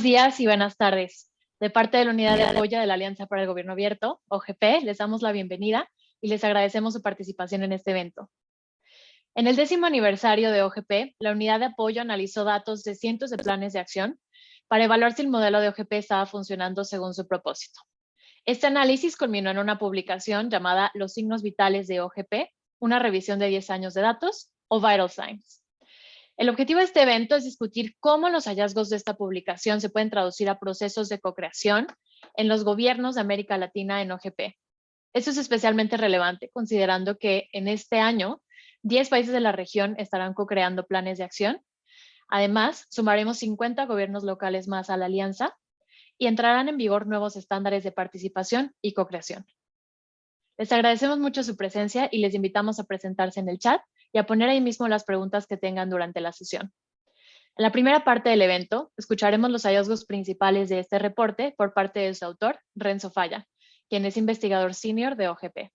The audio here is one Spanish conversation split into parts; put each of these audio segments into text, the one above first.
Días y buenas tardes. De parte de la Unidad de Apoyo de la Alianza para el Gobierno Abierto, OGP, les damos la bienvenida y les agradecemos su participación en este evento. En el 10º aniversario de OGP, la Unidad de Apoyo analizó datos de cientos de planes de acción para evaluar si el modelo de OGP estaba funcionando según su propósito. Este análisis culminó en una publicación llamada Los signos vitales de OGP, una revisión de 10 años de datos, o Vital Signs. El objetivo de este evento es discutir cómo los hallazgos de esta publicación se pueden traducir a procesos de co-creación en los gobiernos de América Latina en OGP. Esto es especialmente relevante considerando que en este año 10 países de la región estarán co-creando planes de acción. Además, sumaremos 50 gobiernos locales más a la alianza y entrarán en vigor nuevos estándares de participación y co-creación. Les agradecemos mucho su presencia y les invitamos a presentarse en el chat y a poner ahí mismo las preguntas que tengan durante la sesión. En la primera parte del evento, escucharemos los hallazgos principales de este reporte por parte de su autor, Renzo Falla, quien es investigador senior de OGP.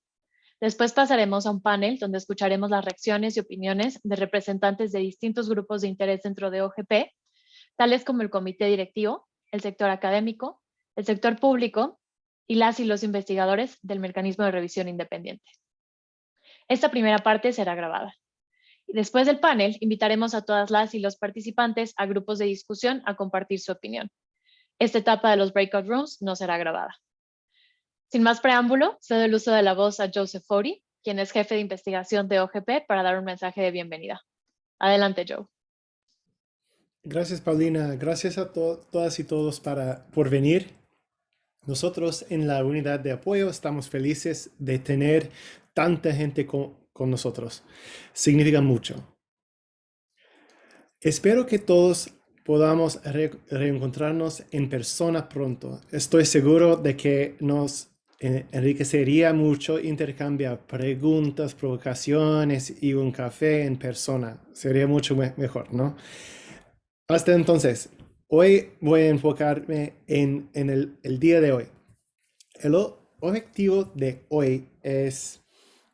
Después pasaremos a un panel donde escucharemos las reacciones y opiniones de representantes de distintos grupos de interés dentro de OGP, tales como el comité directivo, el sector académico, el sector público y las y los investigadores del mecanismo de revisión independiente. Esta primera parte será grabada. Después del panel, invitaremos a todas las y los participantes a grupos de discusión a compartir su opinión. Esta etapa de los breakout rooms no será grabada. Sin más preámbulo, cedo el uso de la voz a Joseph Fourie, quien es jefe de investigación de OGP, para dar un mensaje de bienvenida. Adelante, Joe. Gracias, Paulina. Gracias a todas y todos por venir. Nosotros en la unidad de apoyo estamos felices de tener tanta gente con nosotros. Significa mucho. Espero que todos podamos reencontrarnos en persona pronto. Estoy seguro de que nos enriquecería mucho intercambiar preguntas, provocaciones y un café en persona. Sería mucho mejor, ¿no? Hasta entonces, hoy voy a enfocarme en el día de hoy. El objetivo de hoy es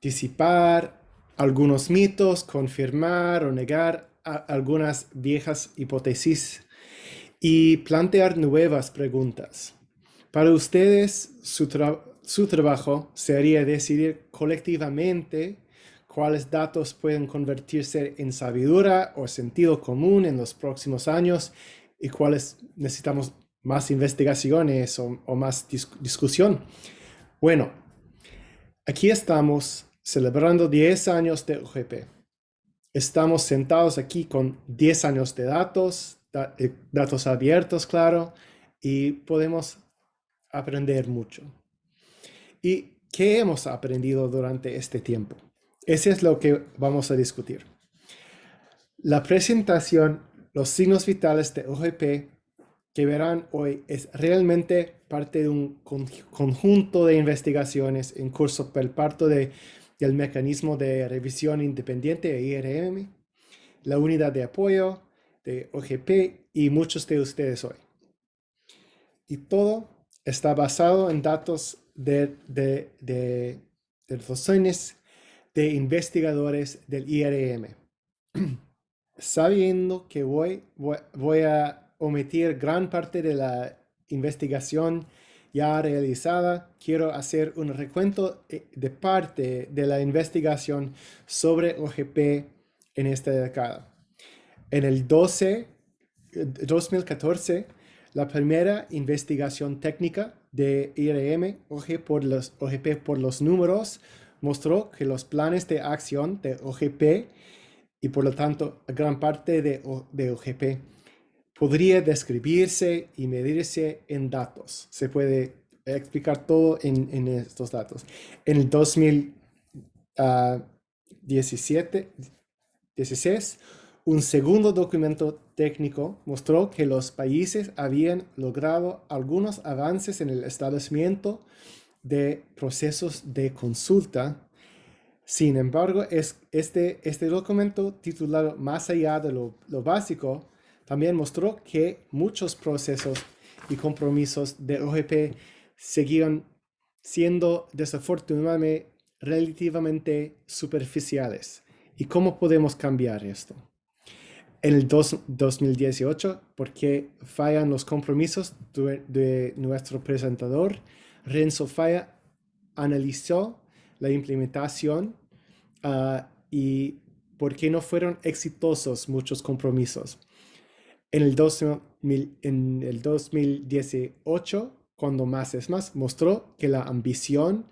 disipar algunos mitos, confirmar o negar algunas viejas hipótesis y plantear nuevas preguntas. Para ustedes, su trabajo sería decidir colectivamente cuáles datos pueden convertirse en sabiduría o sentido común en los próximos años y cuáles necesitamos más investigaciones o más discusión. Bueno, aquí estamos celebrando 10 años de OGP. Estamos sentados aquí con 10 años de datos abiertos, claro, y podemos aprender mucho. ¿Y qué hemos aprendido durante este tiempo? Eso es lo que vamos a discutir. La presentación, los signos vitales de OGP que verán hoy es realmente parte de un conjunto de investigaciones en curso por parte del mecanismo de revisión independiente IRM, la unidad de apoyo de OGP y muchos de ustedes hoy. Y todo está basado en datos de docenas de investigadores del IRM. Sabiendo que voy a omitir gran parte de la investigación ya realizada, quiero hacer un recuento de parte de la investigación sobre OGP en esta década. En el 2014, la primera investigación técnica de IRM OGP por los números mostró que los planes de acción de OGP y por lo tanto gran parte de OGP podría describirse y medirse en datos. Se puede explicar todo en estos datos. En el 2016, un segundo documento técnico mostró que los países habían logrado algunos avances en el establecimiento de procesos de consulta. Sin embargo, este documento titulado Más allá de lo básico también mostró que muchos procesos y compromisos de OGP seguían siendo desafortunadamente relativamente superficiales. ¿Y cómo podemos cambiar esto? En el 2018, porque fallan los compromisos de nuestro presentador, Renzo Falla analizó la implementación y por qué no fueron exitosos muchos compromisos. En el 2018, cuando Más es Más mostró que la ambición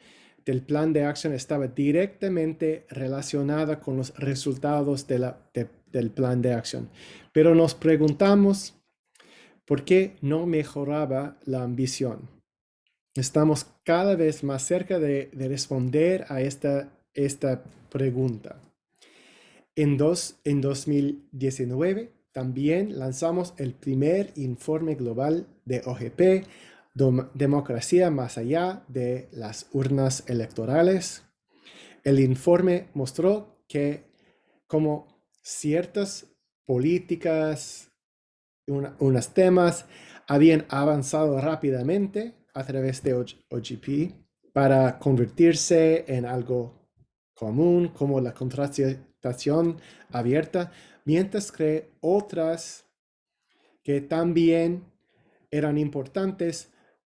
del plan de acción estaba directamente relacionada con los resultados del plan de acción. Pero nos preguntamos por qué no mejoraba la ambición. Estamos cada vez más cerca de responder a esta pregunta. En 2019 también lanzamos el primer informe global de OGP, Democracia más allá de las urnas electorales. El informe mostró que como ciertas políticas, unos temas habían avanzado rápidamente a través de OGP para convertirse en algo común, como la contratación abierta, mientras que otras que también eran importantes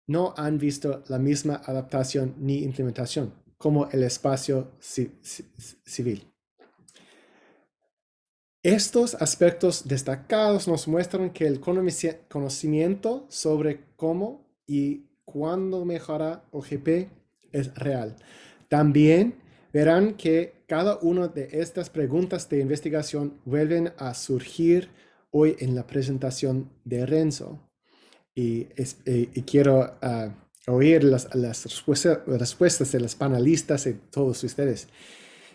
no han visto la misma adaptación ni implementación, como el espacio civil. Estos aspectos destacados nos muestran que el conocimiento sobre cómo y cuándo mejora OGP es real. También verán que cada una de estas preguntas de investigación vuelven a surgir hoy en la presentación de Renzo. Y quiero oír las respuestas de los panelistas y todos ustedes.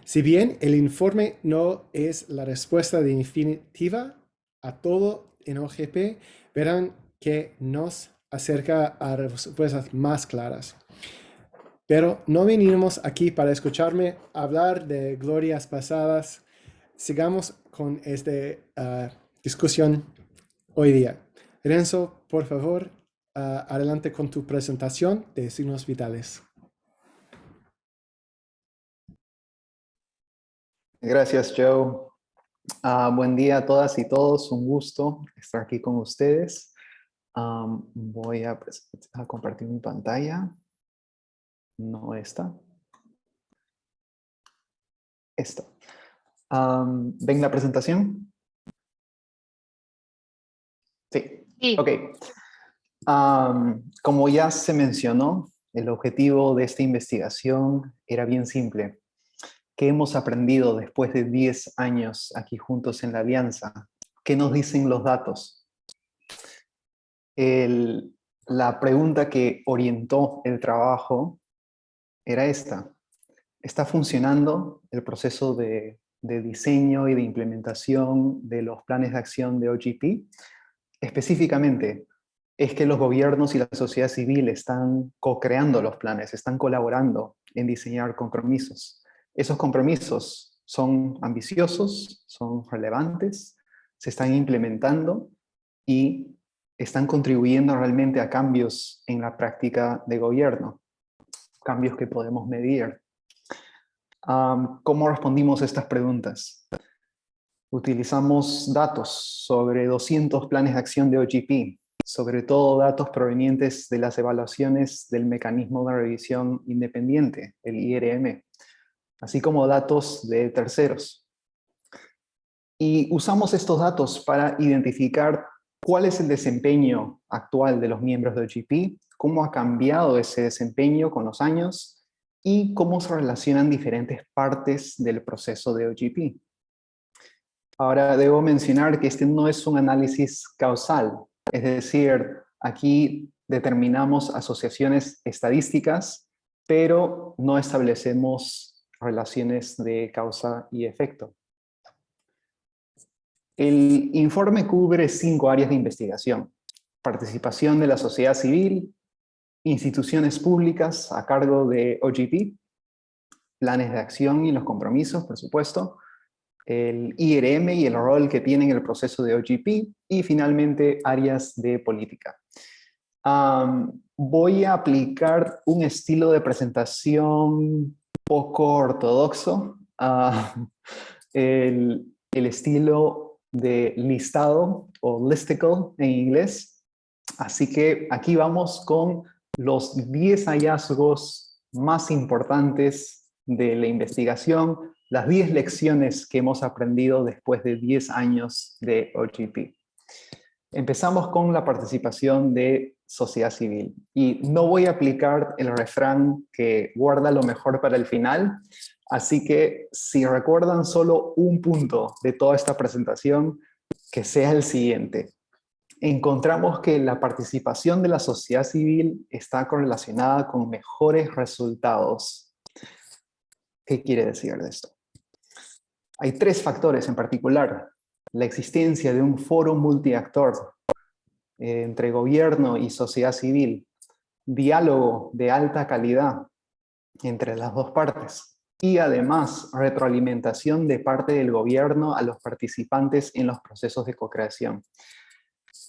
Si bien el informe no es la respuesta definitiva a todo en OGP, verán que nos acerca a respuestas más claras. Pero no venimos aquí para escucharme hablar de glorias pasadas. Sigamos con esta discusión hoy día. Renzo, por favor, adelante con tu presentación de signos vitales. Gracias, Joe. Buen día a todas y todos. Un gusto estar aquí con ustedes. Voy a compartir mi pantalla. No esta. Esta. ¿Ven la presentación? Sí. Sí. Ok. Como ya se mencionó, el objetivo de esta investigación era bien simple. ¿Qué hemos aprendido después de 10 años aquí juntos en la Alianza? ¿Qué nos dicen los datos? La pregunta que orientó el trabajo era esta. ¿Está funcionando el proceso de diseño y de implementación de los planes de acción de OGP? Específicamente, ¿es que los gobiernos y la sociedad civil están co-creando los planes, están colaborando en diseñar compromisos? ¿Esos compromisos son ambiciosos, son relevantes, se están implementando y están contribuyendo realmente a cambios en la práctica de gobierno? Cambios que podemos medir. ¿Cómo respondimos a estas preguntas? Utilizamos datos sobre 200 planes de acción de OGP, sobre todo datos provenientes de las evaluaciones del mecanismo de revisión independiente, el IRM, así como datos de terceros. Y usamos estos datos para identificar cuál es el desempeño actual de los miembros de OGP, cómo ha cambiado ese desempeño con los años y cómo se relacionan diferentes partes del proceso de OGP. Ahora debo mencionar que este no es un análisis causal, es decir, aquí determinamos asociaciones estadísticas, pero no establecemos relaciones de causa y efecto. El informe cubre 5 áreas de investigación: participación de la sociedad civil, instituciones públicas a cargo de OGP, planes de acción y los compromisos, por supuesto, el IRM y el rol que tiene en el proceso de OGP, y finalmente áreas de política. Voy a aplicar un estilo de presentación poco ortodoxo. El estilo de listado o listicle en inglés. Así que aquí vamos con los 10 hallazgos más importantes de la investigación, las 10 lecciones que hemos aprendido después de 10 años de OGP. Empezamos con la participación de sociedad civil. Y no voy a aplicar el refrán que guarda lo mejor para el final, así que si recuerdan solo un punto de toda esta presentación, que sea el siguiente. Encontramos que la participación de la sociedad civil está correlacionada con mejores resultados. ¿Qué quiere decir de esto? Hay 3 factores en particular. La existencia de un foro multiactor entre gobierno y sociedad civil, diálogo de alta calidad entre las dos partes y además retroalimentación de parte del gobierno a los participantes en los procesos de co-creación.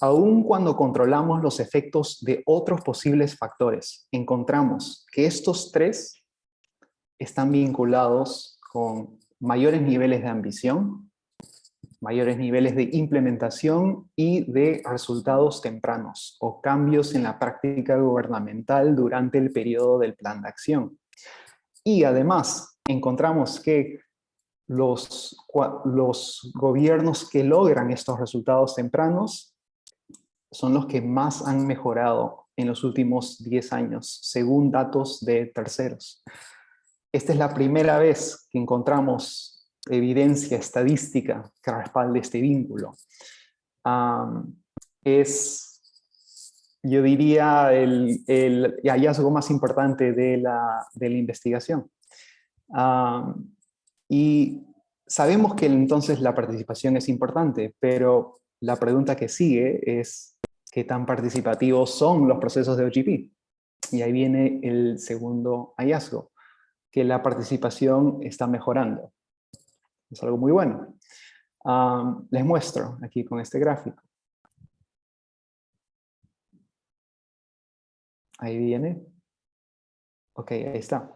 Aun cuando controlamos los efectos de otros posibles factores, encontramos que estos 3 están vinculados con mayores niveles de ambición, mayores niveles de implementación y de resultados tempranos o cambios en la práctica gubernamental durante el periodo del plan de acción. Y además encontramos que los gobiernos que logran estos resultados tempranos son los que más han mejorado en los últimos 10 años, según datos de terceros. Esta es la primera vez que encontramos evidencia estadística que respalde este vínculo. Es, yo diría, el hallazgo más importante de la investigación. Y sabemos que entonces la participación es importante, pero la pregunta que sigue es ¿qué tan participativos son los procesos de OGP? Y ahí viene el segundo hallazgo, que la participación está mejorando. Es algo muy bueno. Les muestro aquí con este gráfico. Ahí viene. Ok, ahí está.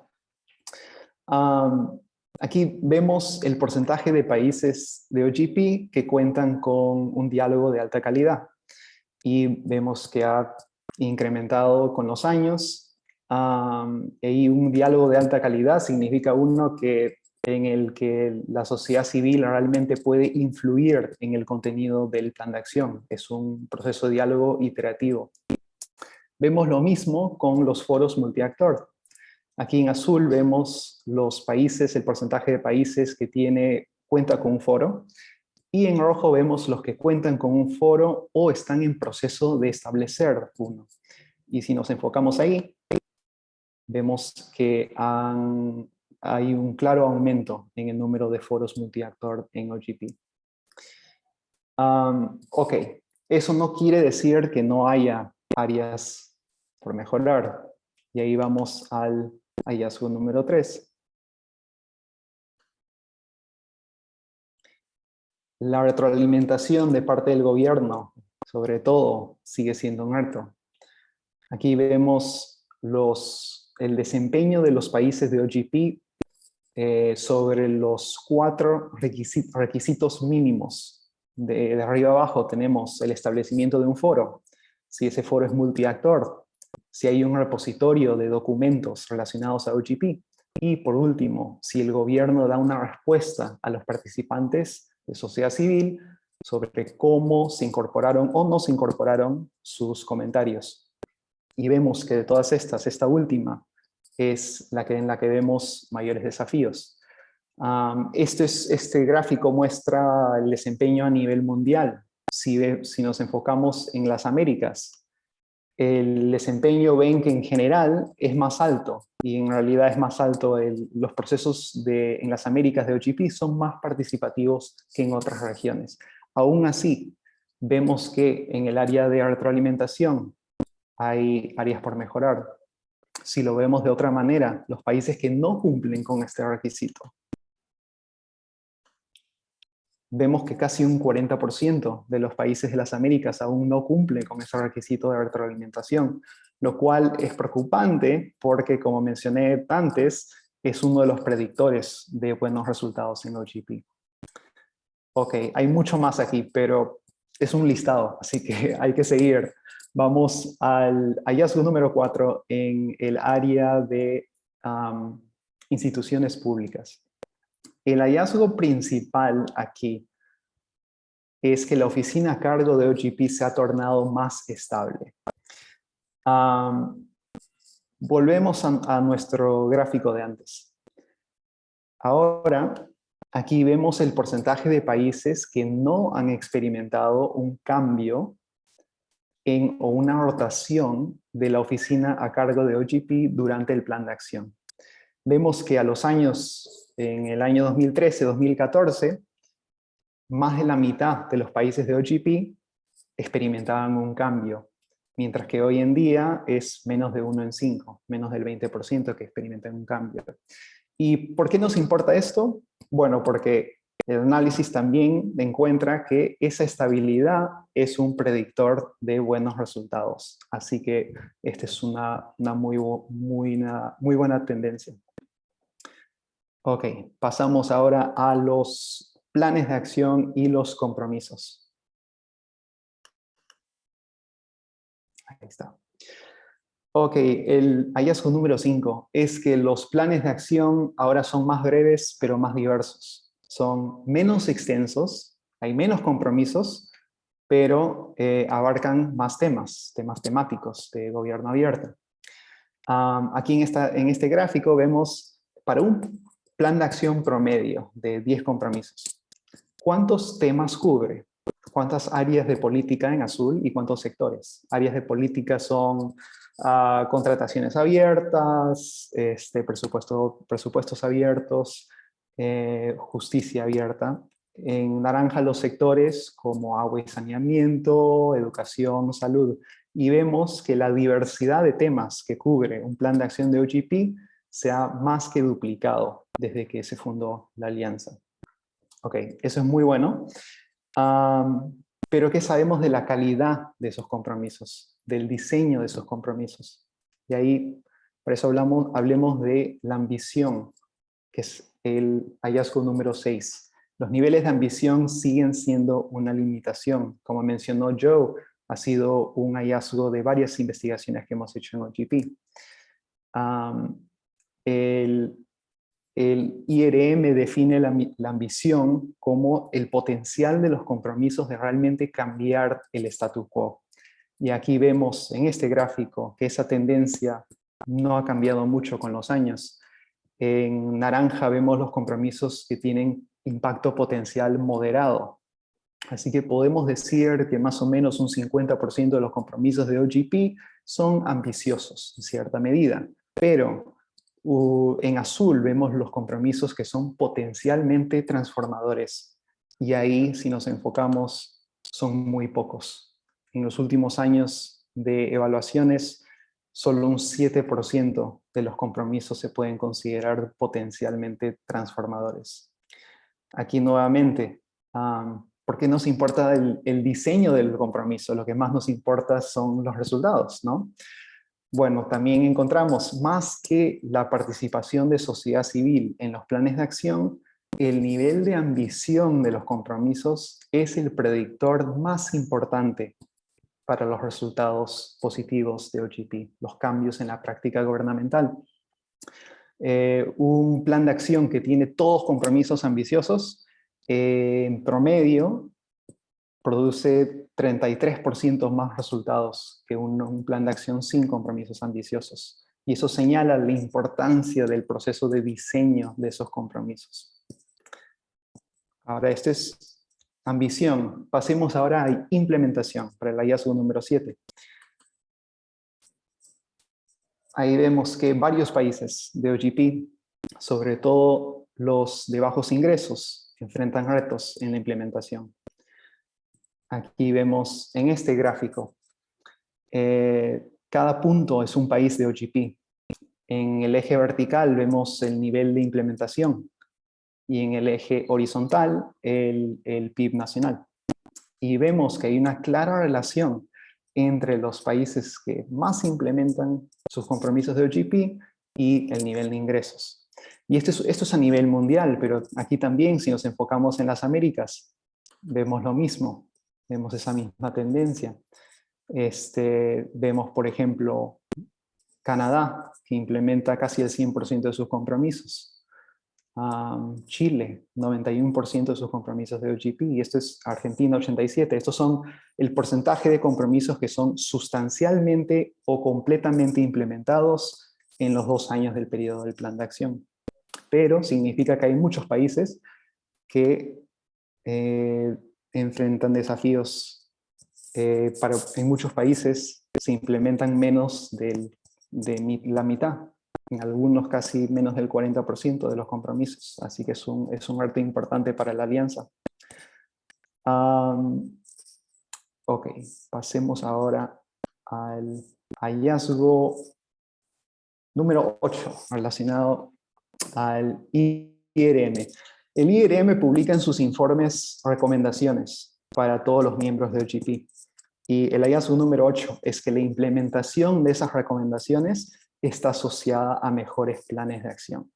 Aquí vemos el porcentaje de países de OGP que cuentan con un diálogo de alta calidad. Y vemos que ha incrementado con los años. Y un diálogo de alta calidad significa uno en el que la sociedad civil realmente puede influir en el contenido del plan de acción. Es un proceso de diálogo iterativo. Vemos lo mismo con los foros multiactor. Aquí en azul vemos los países, el porcentaje de países que cuenta con un foro. Y en rojo vemos los que cuentan con un foro o están en proceso de establecer uno. Y si nos enfocamos ahí, vemos que hay un claro aumento en el número de foros multiactor en OGP. Ok, eso no quiere decir que no haya áreas por mejorar. Y ahí vamos al hallazgo número 3. La retroalimentación de parte del gobierno, sobre todo, sigue siendo un reto. Aquí vemos el desempeño de los países de OGP sobre los 4 requisitos mínimos. De arriba abajo tenemos el establecimiento de un foro, si ese foro es multiactor, si hay un repositorio de documentos relacionados a OGP, y por último, si el gobierno da una respuesta a los participantes de sociedad civil sobre cómo se incorporaron o no se incorporaron sus comentarios. Y vemos que de todas estas, esta última es en la que vemos mayores desafíos. Este gráfico muestra el desempeño a nivel mundial. Si nos enfocamos en las Américas, el desempeño ven que en general es más alto, y en realidad es más alto, los procesos en las Américas de OGP son más participativos que en otras regiones. Aún así, vemos que en el área de retroalimentación hay áreas por mejorar. Si lo vemos de otra manera, los países que no cumplen con este requisito, vemos que casi un 40% de los países de las Américas aún no cumplen con ese requisito de retroalimentación, lo cual es preocupante porque, como mencioné antes, es uno de los predictores de buenos resultados en OGP. Ok, hay mucho más aquí, pero es un listado, así que hay que seguir. Vamos al hallazgo número 4 en el área de instituciones públicas. El hallazgo principal aquí es que la oficina a cargo de OGP se ha tornado más estable. Volvemos a nuestro gráfico de antes. Ahora, aquí vemos el porcentaje de países que no han experimentado un cambio o una rotación de la oficina a cargo de OGP durante el plan de acción. Vemos que a los años, en el año 2013-2014, más de la mitad de los países de OGP experimentaban un cambio, mientras que hoy en día es menos de 1 en 5, menos del 20% que experimentan un cambio. ¿Y por qué nos importa esto? Bueno, porque el análisis también encuentra que esa estabilidad es un predictor de buenos resultados. Así que esta es una muy buena tendencia. Ok, pasamos ahora a los planes de acción y los compromisos. Ahí está. Ok, el hallazgo número 5 es que los planes de acción ahora son más breves, pero más diversos. Son menos extensos, hay menos compromisos, pero abarcan más temas temáticos de gobierno abierto. Aquí en este gráfico vemos para un plan de acción promedio de 10 compromisos. ¿Cuántos temas cubre? ¿Cuántas áreas de política en azul y cuántos sectores? Áreas de política son contrataciones abiertas, presupuestos abiertos, justicia abierta. En naranja los sectores como agua y saneamiento, educación, salud. Y vemos que la diversidad de temas que cubre un plan de acción de OGP se ha más que duplicado desde que se fundó la alianza. Ok, eso es muy bueno. Pero ¿qué sabemos de la calidad de esos compromisos? Del diseño de esos compromisos. Y ahí, por eso hablemos de la ambición, que es el hallazgo número 6. Los niveles de ambición siguen siendo una limitación. Como mencionó Joe, ha sido un hallazgo de varias investigaciones que hemos hecho en OGP. El IRM define la ambición como el potencial de los compromisos de realmente cambiar el status quo. Y aquí vemos en este gráfico que esa tendencia no ha cambiado mucho con los años. En naranja vemos los compromisos que tienen impacto potencial moderado. Así que podemos decir que más o menos un 50% de los compromisos de OGP son ambiciosos en cierta medida. Pero en azul vemos los compromisos que son potencialmente transformadores. Y ahí, si nos enfocamos, son muy pocos. En los últimos años de evaluaciones, solo un 7% de los compromisos se pueden considerar potencialmente transformadores. Aquí nuevamente, ¿por qué nos importa el diseño del compromiso? Lo que más nos importa son los resultados, ¿no? Bueno, también encontramos más que la participación de sociedad civil en los planes de acción, el nivel de ambición de los compromisos es el predictor más importante para los resultados positivos de OGP, los cambios en la práctica gubernamental. Un plan de acción que tiene todos compromisos ambiciosos, en promedio, produce 33% más resultados que un plan de acción sin compromisos ambiciosos. Y eso señala la importancia del proceso de diseño de esos compromisos. Ahora, esto es ambición. Pasemos ahora a implementación, para el hallazgo número 7. Ahí vemos que varios países de OGP, sobre todo los de bajos ingresos, enfrentan retos en la implementación. Aquí vemos en este gráfico, cada punto es un país de OGP. En el eje vertical vemos el nivel de implementación y en el eje horizontal el PIB nacional. Y vemos que hay una clara relación entre los países que más implementan sus compromisos de OGP y el nivel de ingresos. Y esto es a nivel mundial, pero aquí también, si nos enfocamos en las Américas, vemos lo mismo, vemos esa misma tendencia. Vemos, por ejemplo, Canadá, que implementa casi el 100% de sus compromisos. Chile, 91% de sus compromisos de OGP, y esto es Argentina, 87%. Estos son el porcentaje de compromisos que son sustancialmente o completamente implementados en los 2 años del periodo del plan de acción. Pero significa que hay muchos países que enfrentan desafíos. En muchos países se implementan menos de la mitad, en algunos casi menos del 40% de los compromisos, así que es un reto importante para la alianza. Ok, pasemos ahora al hallazgo número 8, relacionado al IRM. El IRM publica en sus informes recomendaciones para todos los miembros de OGP. Y el hallazgo número 8 es que la implementación de esas recomendaciones está asociada a mejores planes de acción.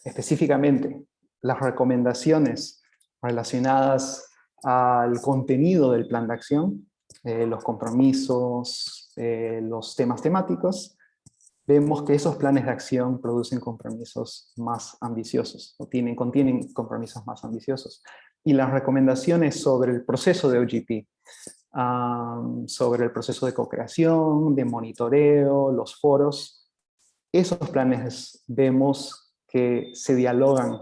Específicamente, las recomendaciones relacionadas al contenido del plan de acción, los compromisos, los temas temáticos, vemos que esos planes de acción producen compromisos más ambiciosos, o contienen compromisos más ambiciosos. Y las recomendaciones sobre el proceso de OGP, sobre el proceso de co-creación, de monitoreo, los foros, esos planes vemos que se dialogan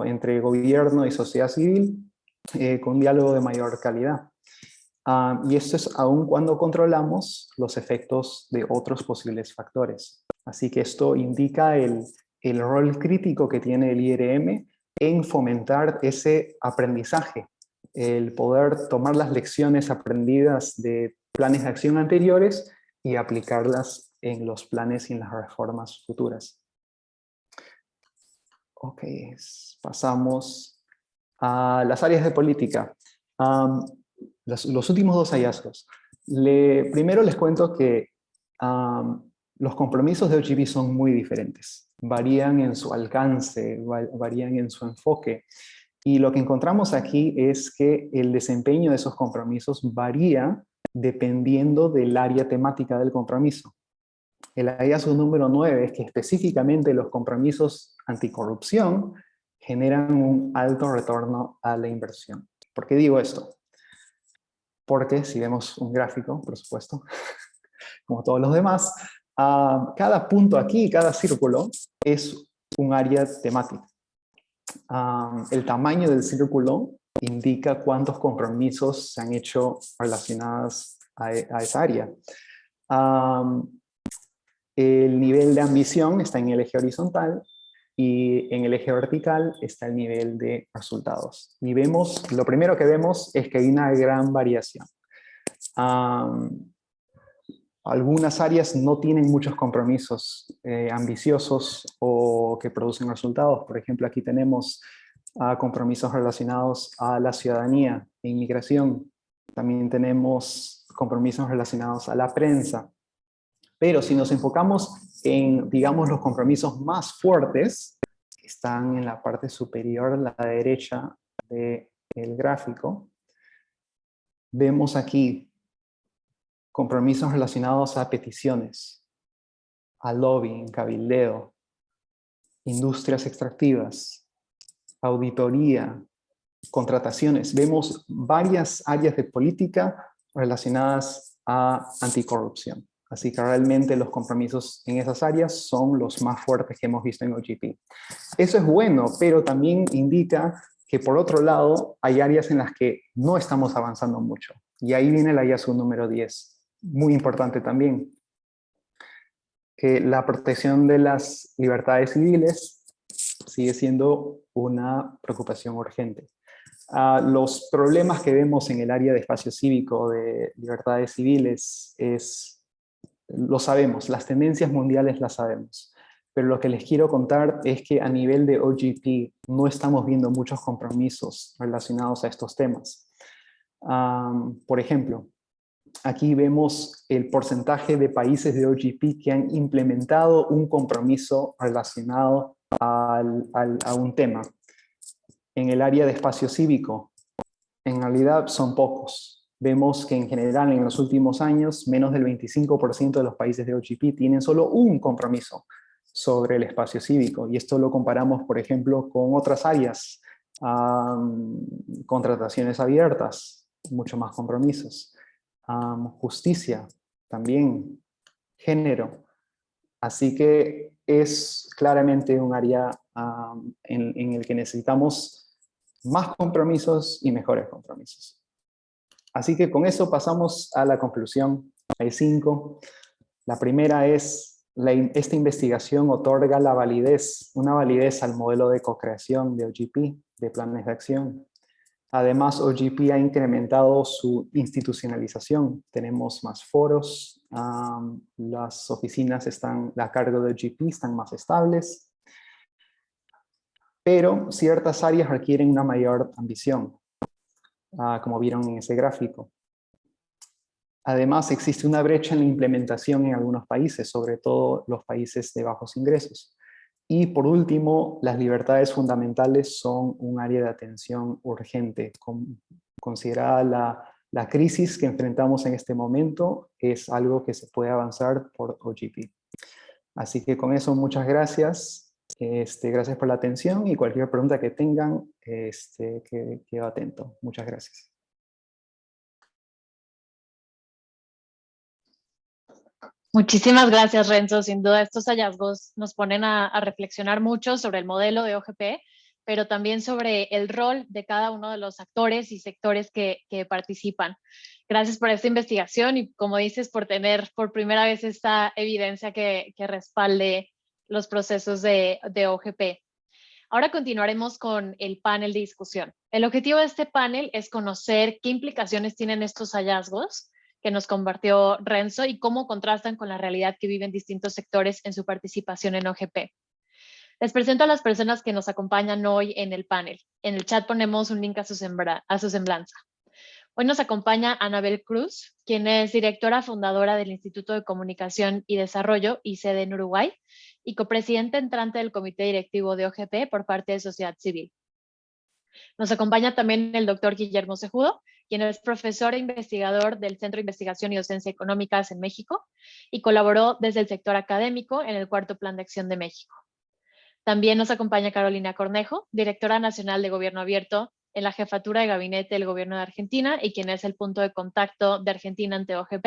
entre gobierno y sociedad civil con un diálogo de mayor calidad. Y esto es aun cuando controlamos los efectos de otros posibles factores. Así que esto indica el rol crítico que tiene el IRM en fomentar ese aprendizaje, el poder tomar las lecciones aprendidas de planes de acción anteriores y aplicarlas en los planes y en las reformas futuras. Ok, pasamos a las áreas de política. Los últimos 2 hallazgos. Primero les cuento que los compromisos de OGP son muy diferentes. Varían en su alcance, varían en su enfoque. Y lo que encontramos aquí es que el desempeño de esos compromisos varía dependiendo del área temática del compromiso. El hallazgo número 9 es que específicamente los compromisos anticorrupción generan un alto retorno a la inversión. ¿Por qué digo esto? Porque si vemos un gráfico, por supuesto, como todos los demás, cada punto aquí, cada círculo, es un área temática. El tamaño del círculo indica cuántos compromisos se han hecho relacionados a esa área. El nivel de ambición está en el eje horizontal y en el eje vertical está el nivel de resultados. Y lo primero que vemos es que hay una gran variación. Algunas áreas no tienen muchos compromisos ambiciosos o que producen resultados. Por ejemplo, aquí tenemos compromisos relacionados a la ciudadanía e inmigración. También tenemos compromisos relacionados a la prensa. Pero si nos enfocamos en, digamos, los compromisos más fuertes, que están en la parte superior a la derecha del gráfico, vemos aquí compromisos relacionados a peticiones, a lobbying, cabildeo, industrias extractivas, auditoría, contrataciones. Vemos varias áreas de política relacionadas a anticorrupción. Así que realmente los compromisos en esas áreas son los más fuertes que hemos visto en OGP. Eso es bueno, pero también indica que por otro lado hay áreas en las que no estamos avanzando mucho. Y ahí viene el hallazgo número 10, muy importante también. Que la protección de las libertades civiles sigue siendo una preocupación urgente. Los problemas que vemos en el área de espacio cívico de libertades civiles lo sabemos, las tendencias mundiales las sabemos, pero lo que les quiero contar es que a nivel de OGP no estamos viendo muchos compromisos relacionados a estos temas. Por ejemplo, aquí vemos el porcentaje de países de OGP que han implementado un compromiso relacionado a un tema. En el área de espacio cívico, En realidad son pocos. Vemos que en general en los últimos años menos del 25% de los países de OGP tienen solo un compromiso sobre el espacio cívico, y esto lo comparamos, por ejemplo, con otras áreas, contrataciones abiertas, mucho más compromisos, justicia, también, género. Así que es claramente un área en el que necesitamos más compromisos y mejores compromisos. Así que con eso pasamos a la conclusión. Hay 5. La primera es, esta investigación otorga la validez, una validez al modelo de co-creación de OGP, de planes de acción. Además, OGP ha incrementado su institucionalización. Tenemos más foros, las oficinas están a cargo de OGP, están más estables, pero ciertas áreas requieren una mayor ambición, como vieron en ese gráfico. Además, existe una brecha en la implementación en algunos países, sobre todo los países de bajos ingresos. Y por último, las libertades fundamentales son un área de atención urgente. Considerada la crisis que enfrentamos en este momento, es algo que se puede avanzar por OGP. Así que con eso, muchas gracias. Gracias por la atención, y cualquier pregunta que tengan, quedo atento. Muchas gracias. Muchísimas gracias, Renzo. Sin duda, estos hallazgos nos ponen a reflexionar mucho sobre el modelo de OGP, pero también sobre el rol de cada uno de los actores y sectores que participan. Gracias por esta investigación y, como dices, por tener por primera vez esta evidencia que respalde los procesos de OGP. Ahora continuaremos con el panel de discusión. El objetivo de este panel es conocer qué implicaciones tienen estos hallazgos que nos compartió Renzo y cómo contrastan con la realidad que viven distintos sectores en su participación en OGP. Les presento a las personas que nos acompañan hoy en el panel. En el chat ponemos un link a su semblanza. Hoy nos acompaña Anabel Cruz, quien es directora fundadora del Instituto de Comunicación y Desarrollo, ICD en Uruguay, y copresidente entrante del Comité Directivo de OGP por parte de Sociedad Civil. Nos acompaña también el doctor Guillermo Cejudo, quien es profesor e investigador del Centro de Investigación y Docencia Económicas en México y colaboró desde el sector académico en el Cuarto Plan de Acción de México. También nos acompaña Carolina Cornejo, directora nacional de Gobierno Abierto en la Jefatura de Gabinete del Gobierno de Argentina y quien es el punto de contacto de Argentina ante OGP,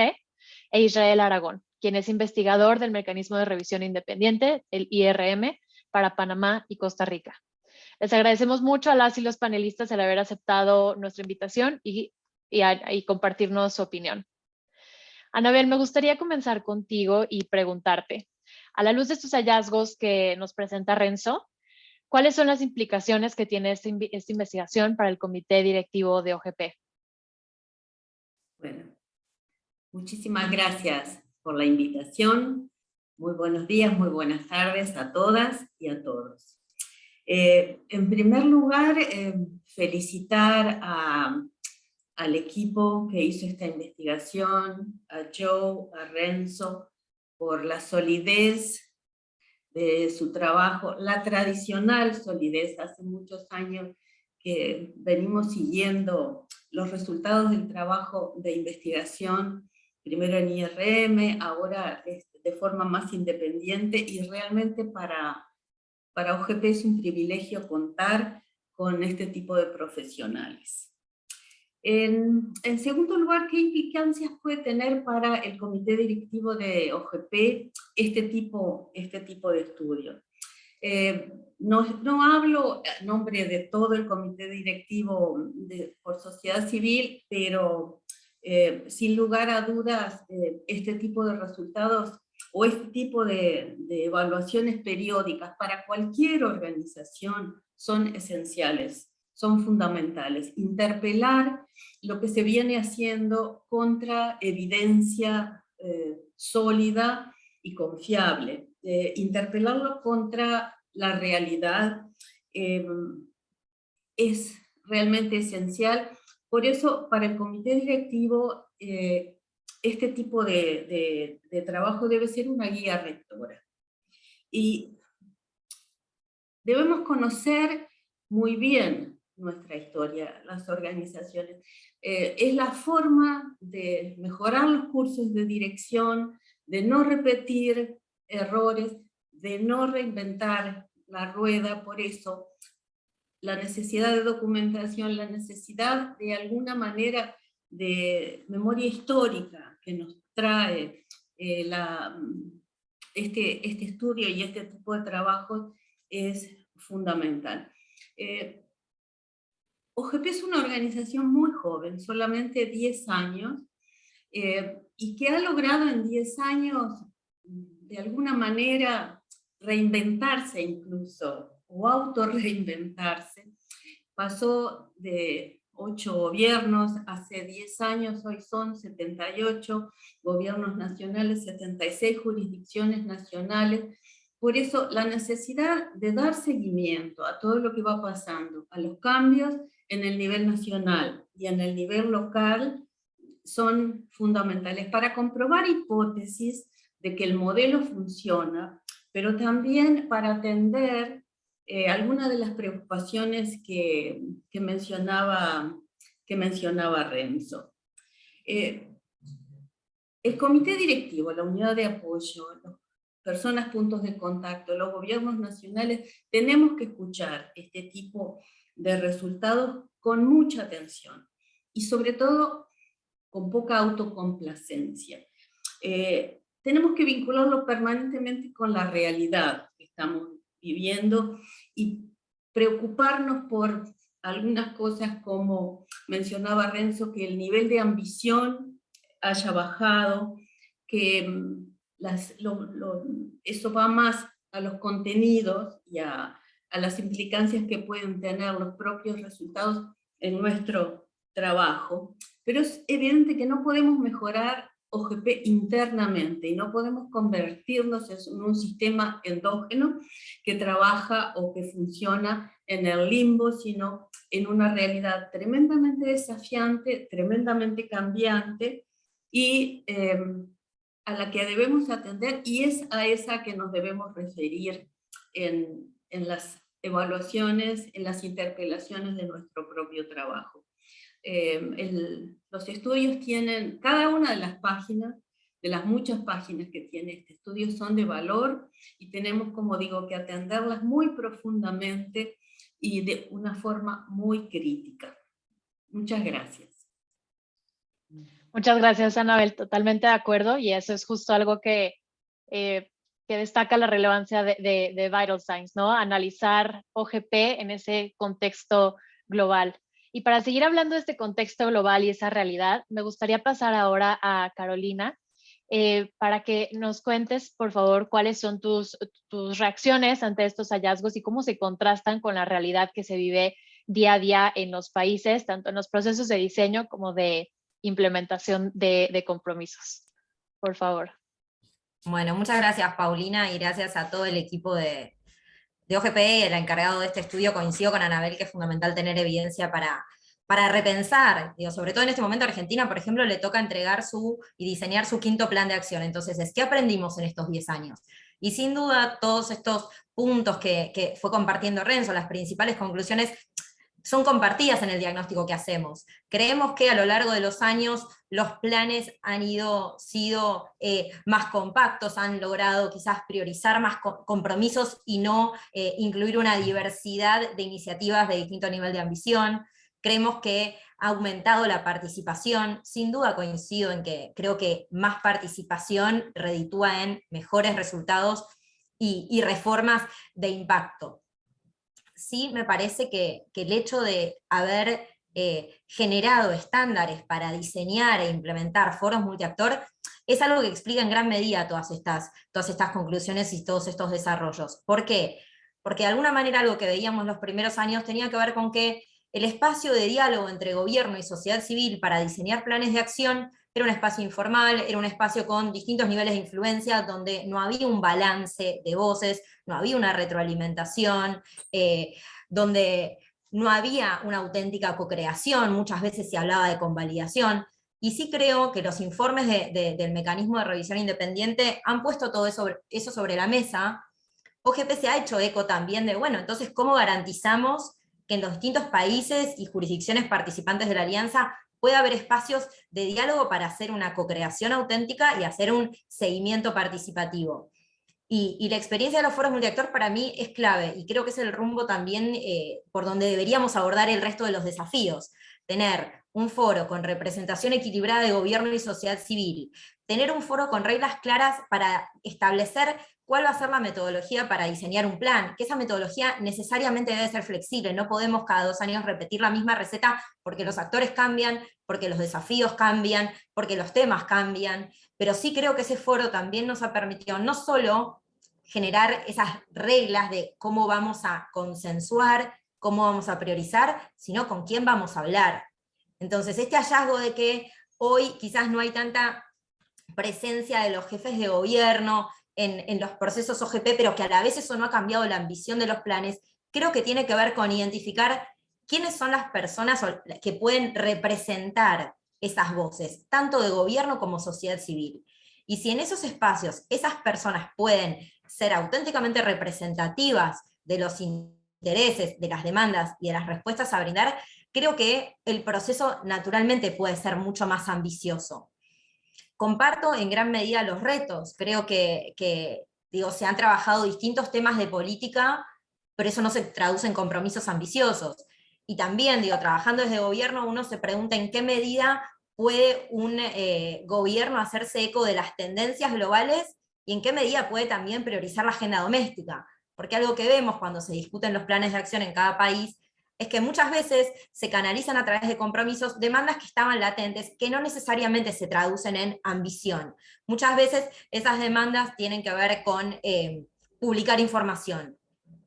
e Israel Aragón, quien es investigador del Mecanismo de Revisión Independiente, el IRM, para Panamá y Costa Rica. Les agradecemos mucho a las y los panelistas el haber aceptado nuestra invitación y compartirnos su opinión. Anabel, me gustaría comenzar contigo y preguntarte, a la luz de estos hallazgos que nos presenta Renzo, ¿cuáles son las implicaciones que tiene esta investigación para el comité directivo de OGP? Bueno, muchísimas gracias por la invitación. Muy buenos días, muy buenas tardes a todas y a todos. En primer lugar, felicitar al equipo que hizo esta investigación, a Joe, a Renzo, por la solidez de su trabajo, la tradicional solidez. Hace muchos años que venimos siguiendo los resultados del trabajo de investigación, primero en IRM, ahora de forma más independiente, y realmente para OGP es un privilegio contar con este tipo de profesionales. En segundo lugar, ¿qué implicancias puede tener para el comité directivo de OGP este tipo de estudio? No hablo a nombre de todo el comité directivo por sociedad civil, pero sin lugar a dudas este tipo de resultados o este tipo de evaluaciones periódicas para cualquier organización son esenciales, son fundamentales. Interpelar lo que se viene haciendo contra evidencia sólida y confiable. Interpelarlo contra la realidad es realmente esencial. Por eso, para el comité directivo, este tipo de trabajo debe ser una guía rectora. Y debemos conocer muy bien nuestra historia, las organizaciones. Es la forma de mejorar los cursos de dirección, de no repetir errores, de no reinventar la rueda. Por eso la necesidad de documentación, la necesidad de alguna manera de memoria histórica que nos trae este estudio y este tipo de trabajo es fundamental. OGP es una organización muy joven, solamente 10 años, y que ha logrado en 10 años, de alguna manera, reinventarse incluso, o autorreinventarse. Pasó de 8 gobiernos hace 10 años, hoy son 78 gobiernos nacionales, 76 jurisdicciones nacionales. Por eso la necesidad de dar seguimiento a todo lo que va pasando, a los cambios en el nivel nacional y en el nivel local, son fundamentales para comprobar hipótesis de que el modelo funciona, pero también para atender algunas de las preocupaciones que mencionaba Renzo. El comité directivo, la unidad de apoyo, las personas puntos de contacto, los gobiernos nacionales, tenemos que escuchar este tipo de resultados con mucha atención y sobre todo con poca autocomplacencia. Tenemos que vincularlo permanentemente con la realidad que estamos viviendo y preocuparnos por algunas cosas, como mencionaba Renzo, que el nivel de ambición haya bajado, que eso va más a los contenidos y a las implicancias que pueden tener los propios resultados en nuestro trabajo, pero es evidente que no podemos mejorar OGP internamente y no podemos convertirnos en un sistema endógeno que trabaja o que funciona en el limbo, sino en una realidad tremendamente desafiante, tremendamente cambiante, y a la que debemos atender, y es a esa que nos debemos referir en las evaluaciones, en las interpelaciones de nuestro propio trabajo. Los estudios tienen, cada una de las páginas, de las muchas páginas que tiene este estudio, son de valor, y tenemos, como digo, que atenderlas muy profundamente y de una forma muy crítica. Muchas gracias. Muchas gracias, Anabel, totalmente de acuerdo, y eso es justo algo que destaca la relevancia de Vital Signs, ¿no? Analizar OGP en ese contexto global. Y para seguir hablando de este contexto global y esa realidad, me gustaría pasar ahora a Carolina, para que nos cuentes, por favor, cuáles son tus reacciones ante estos hallazgos y cómo se contrastan con la realidad que se vive día a día en los países, tanto en los procesos de diseño como de implementación de compromisos. Por favor. Bueno, muchas gracias, Paulina, y gracias a todo el equipo de OGP, el encargado de este estudio. Coincido con Anabel que es fundamental tener evidencia para repensar, digo, sobre todo en este momento a Argentina, por ejemplo, le toca entregar y diseñar su 5º plan de acción. Entonces, ¿qué aprendimos en estos 10 años? Y sin duda, todos estos puntos que fue compartiendo Renzo, las principales conclusiones, son compartidas en el diagnóstico que hacemos. Creemos que a lo largo de los años los planes han sido más compactos, han logrado quizás priorizar más compromisos y no incluir una diversidad de iniciativas de distinto nivel de ambición. Creemos que ha aumentado la participación. Sin duda coincido en que creo que más participación reditúa en mejores resultados y reformas de impacto. Sí, me parece que el hecho de haber generado estándares para diseñar e implementar foros multiactor es algo que explica en gran medida todas estas conclusiones y todos estos desarrollos. ¿Por qué? Porque de alguna manera algo que veíamos los primeros años tenía que ver con que el espacio de diálogo entre gobierno y sociedad civil para diseñar planes de acción era un espacio informal, era un espacio con distintos niveles de influencia, donde no había un balance de voces, no había una retroalimentación, donde no había una auténtica co-creación, muchas veces se hablaba de convalidación, y sí creo que los informes del mecanismo de revisión independiente han puesto todo eso sobre la mesa. OGP se ha hecho eco también de, bueno, entonces, ¿cómo garantizamos que en los distintos países y jurisdicciones participantes de la alianza pueda haber espacios de diálogo para hacer una co-creación auténtica y hacer un seguimiento participativo. Y la experiencia de los foros multiactor para mí es clave, y creo que es el rumbo también por donde deberíamos abordar el resto de los desafíos. Tener un foro con representación equilibrada de gobierno y sociedad civil, tener un foro con reglas claras para establecer cuál va a ser la metodología para diseñar un plan, que esa metodología necesariamente debe ser flexible, no podemos cada 2 años repetir la misma receta porque los actores cambian, porque los desafíos cambian, porque los temas cambian, pero sí creo que ese foro también nos ha permitido no solo generar esas reglas de cómo vamos a consensuar, cómo vamos a priorizar, sino con quién vamos a hablar. Entonces, este hallazgo de que hoy quizás no hay tanta presencia de los jefes de gobierno en los procesos OGP, pero que a la vez eso no ha cambiado la ambición de los planes, creo que tiene que ver con identificar quiénes son las personas que pueden representar esas voces, tanto de gobierno como sociedad civil. Y si en esos espacios esas personas pueden ser auténticamente representativas de los intereses, de las demandas y de las respuestas a brindar, creo que el proceso naturalmente puede ser mucho más ambicioso. Comparto en gran medida los retos, creo que se han trabajado distintos temas de política, pero eso no se traduce en compromisos ambiciosos. Y también, trabajando desde gobierno, uno se pregunta en qué medida puede un gobierno hacerse eco de las tendencias globales y en qué medida puede también priorizar la agenda doméstica. Porque algo que vemos cuando se discuten los planes de acción en cada país es que muchas veces se canalizan a través de compromisos demandas que estaban latentes, que no necesariamente se traducen en ambición. Muchas veces esas demandas tienen que ver con publicar información.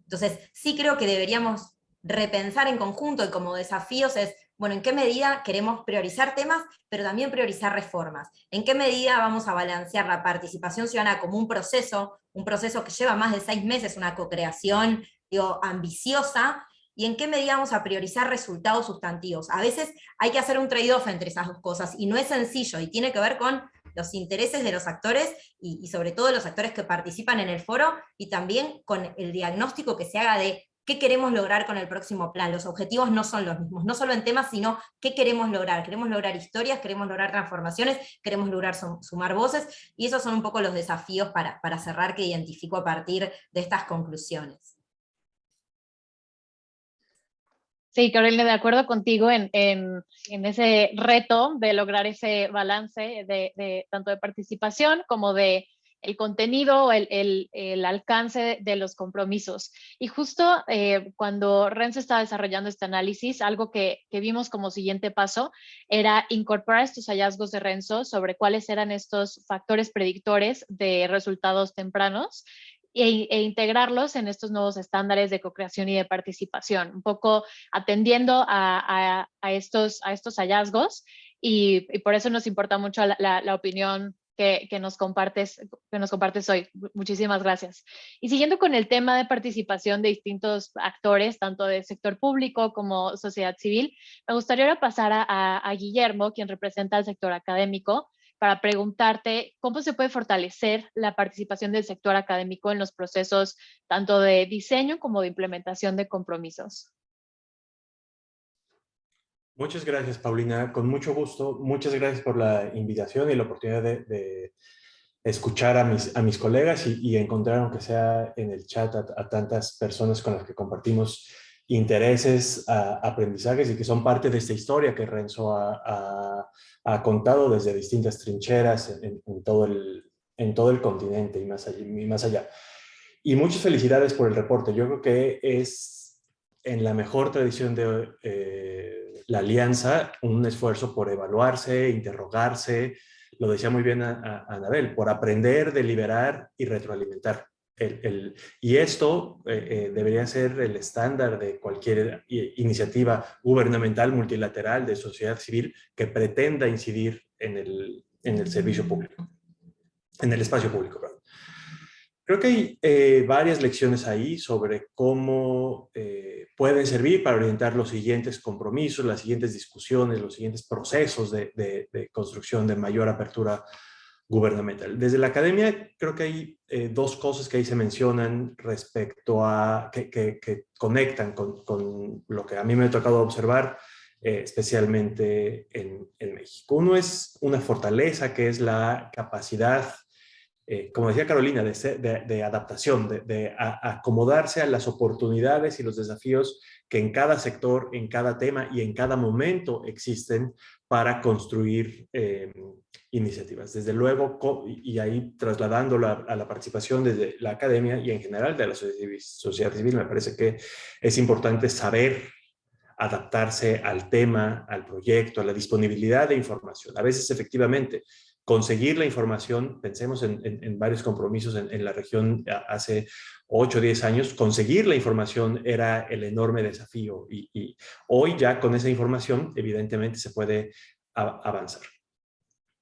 Entonces, sí creo que deberíamos repensar en conjunto y como desafíos es, bueno, ¿en qué medida queremos priorizar temas, pero también priorizar reformas? ¿En qué medida vamos a balancear la participación ciudadana como un proceso que lleva más de 6 meses, una co-creación ambiciosa, y en qué medida vamos a priorizar resultados sustantivos? A veces hay que hacer un trade-off entre esas dos cosas, y no es sencillo, y tiene que ver con los intereses de los actores, y sobre todo los actores que participan en el foro, y también con el diagnóstico que se haga de qué queremos lograr con el próximo plan. Los objetivos no son los mismos, no solo en temas, sino qué queremos lograr. Queremos lograr historias, queremos lograr transformaciones, queremos lograr sumar voces, y esos son un poco los desafíos para cerrar que identifico a partir de estas conclusiones. Sí, Carolina, de acuerdo contigo en ese reto de lograr ese balance de tanto de participación como de el contenido, el alcance de los compromisos. Y justo cuando Renzo estaba desarrollando este análisis, algo que vimos como siguiente paso era incorporar estos hallazgos de Renzo sobre cuáles eran estos factores predictores de resultados tempranos e integrarlos en estos nuevos estándares de co-creación y de participación, un poco atendiendo a estos hallazgos, y por eso nos importa mucho la opinión que nos compartes hoy. Muchísimas gracias. Y siguiendo con el tema de participación de distintos actores, tanto del sector público como sociedad civil, me gustaría ahora pasar a Guillermo, quien representa al sector académico, para preguntarte cómo se puede fortalecer la participación del sector académico en los procesos tanto de diseño como de implementación de compromisos. Muchas gracias, Paulina. Con mucho gusto. Muchas gracias por la invitación y la oportunidad de escuchar a mis colegas y encontrar, aunque sea en el chat, a tantas personas con las que compartimos intereses, aprendizajes y que son parte de esta historia que Renzo ha contado desde distintas trincheras en todo el continente y más allá. Y muchas felicidades por el reporte. Yo creo que es en la mejor tradición de la alianza un esfuerzo por evaluarse, interrogarse, lo decía muy bien Anabel, por aprender, deliberar y retroalimentar. Y esto debería ser el estándar de cualquier iniciativa gubernamental multilateral de sociedad civil que pretenda incidir en el servicio público, en el espacio público, perdón. Creo que hay varias lecciones ahí sobre cómo pueden servir para orientar los siguientes compromisos, las siguientes discusiones, los siguientes procesos de construcción de mayor apertura gubernamental. Desde la academia creo que hay dos cosas que ahí se mencionan respecto a que conectan con lo que a mí me ha tocado observar, especialmente en México. Uno es una fortaleza que es la capacidad, como decía Carolina, de adaptación, de acomodarse a las oportunidades y los desafíos que en cada sector, en cada tema y en cada momento existen para construir iniciativas. Desde luego, y ahí trasladándolo a la participación desde la academia y en general de la sociedad civil, me parece que es importante saber adaptarse al tema, al proyecto, a la disponibilidad de información. A veces, efectivamente, conseguir la información, pensemos en varios compromisos en la región hace 8 o 10 años, conseguir la información era el enorme desafío y hoy ya con esa información evidentemente se puede avanzar.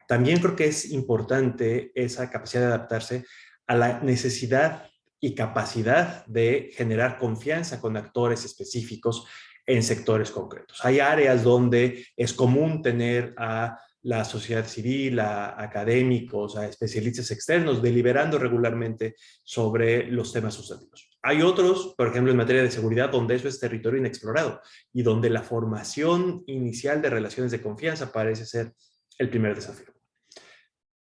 También creo que es importante esa capacidad de adaptarse a la necesidad y capacidad de generar confianza con actores específicos en sectores concretos. Hay áreas donde es común tener a la sociedad civil, a académicos, a especialistas externos deliberando regularmente sobre los temas sustantivos. Hay otros, por ejemplo, en materia de seguridad, donde eso es territorio inexplorado y donde la formación inicial de relaciones de confianza parece ser el primer desafío.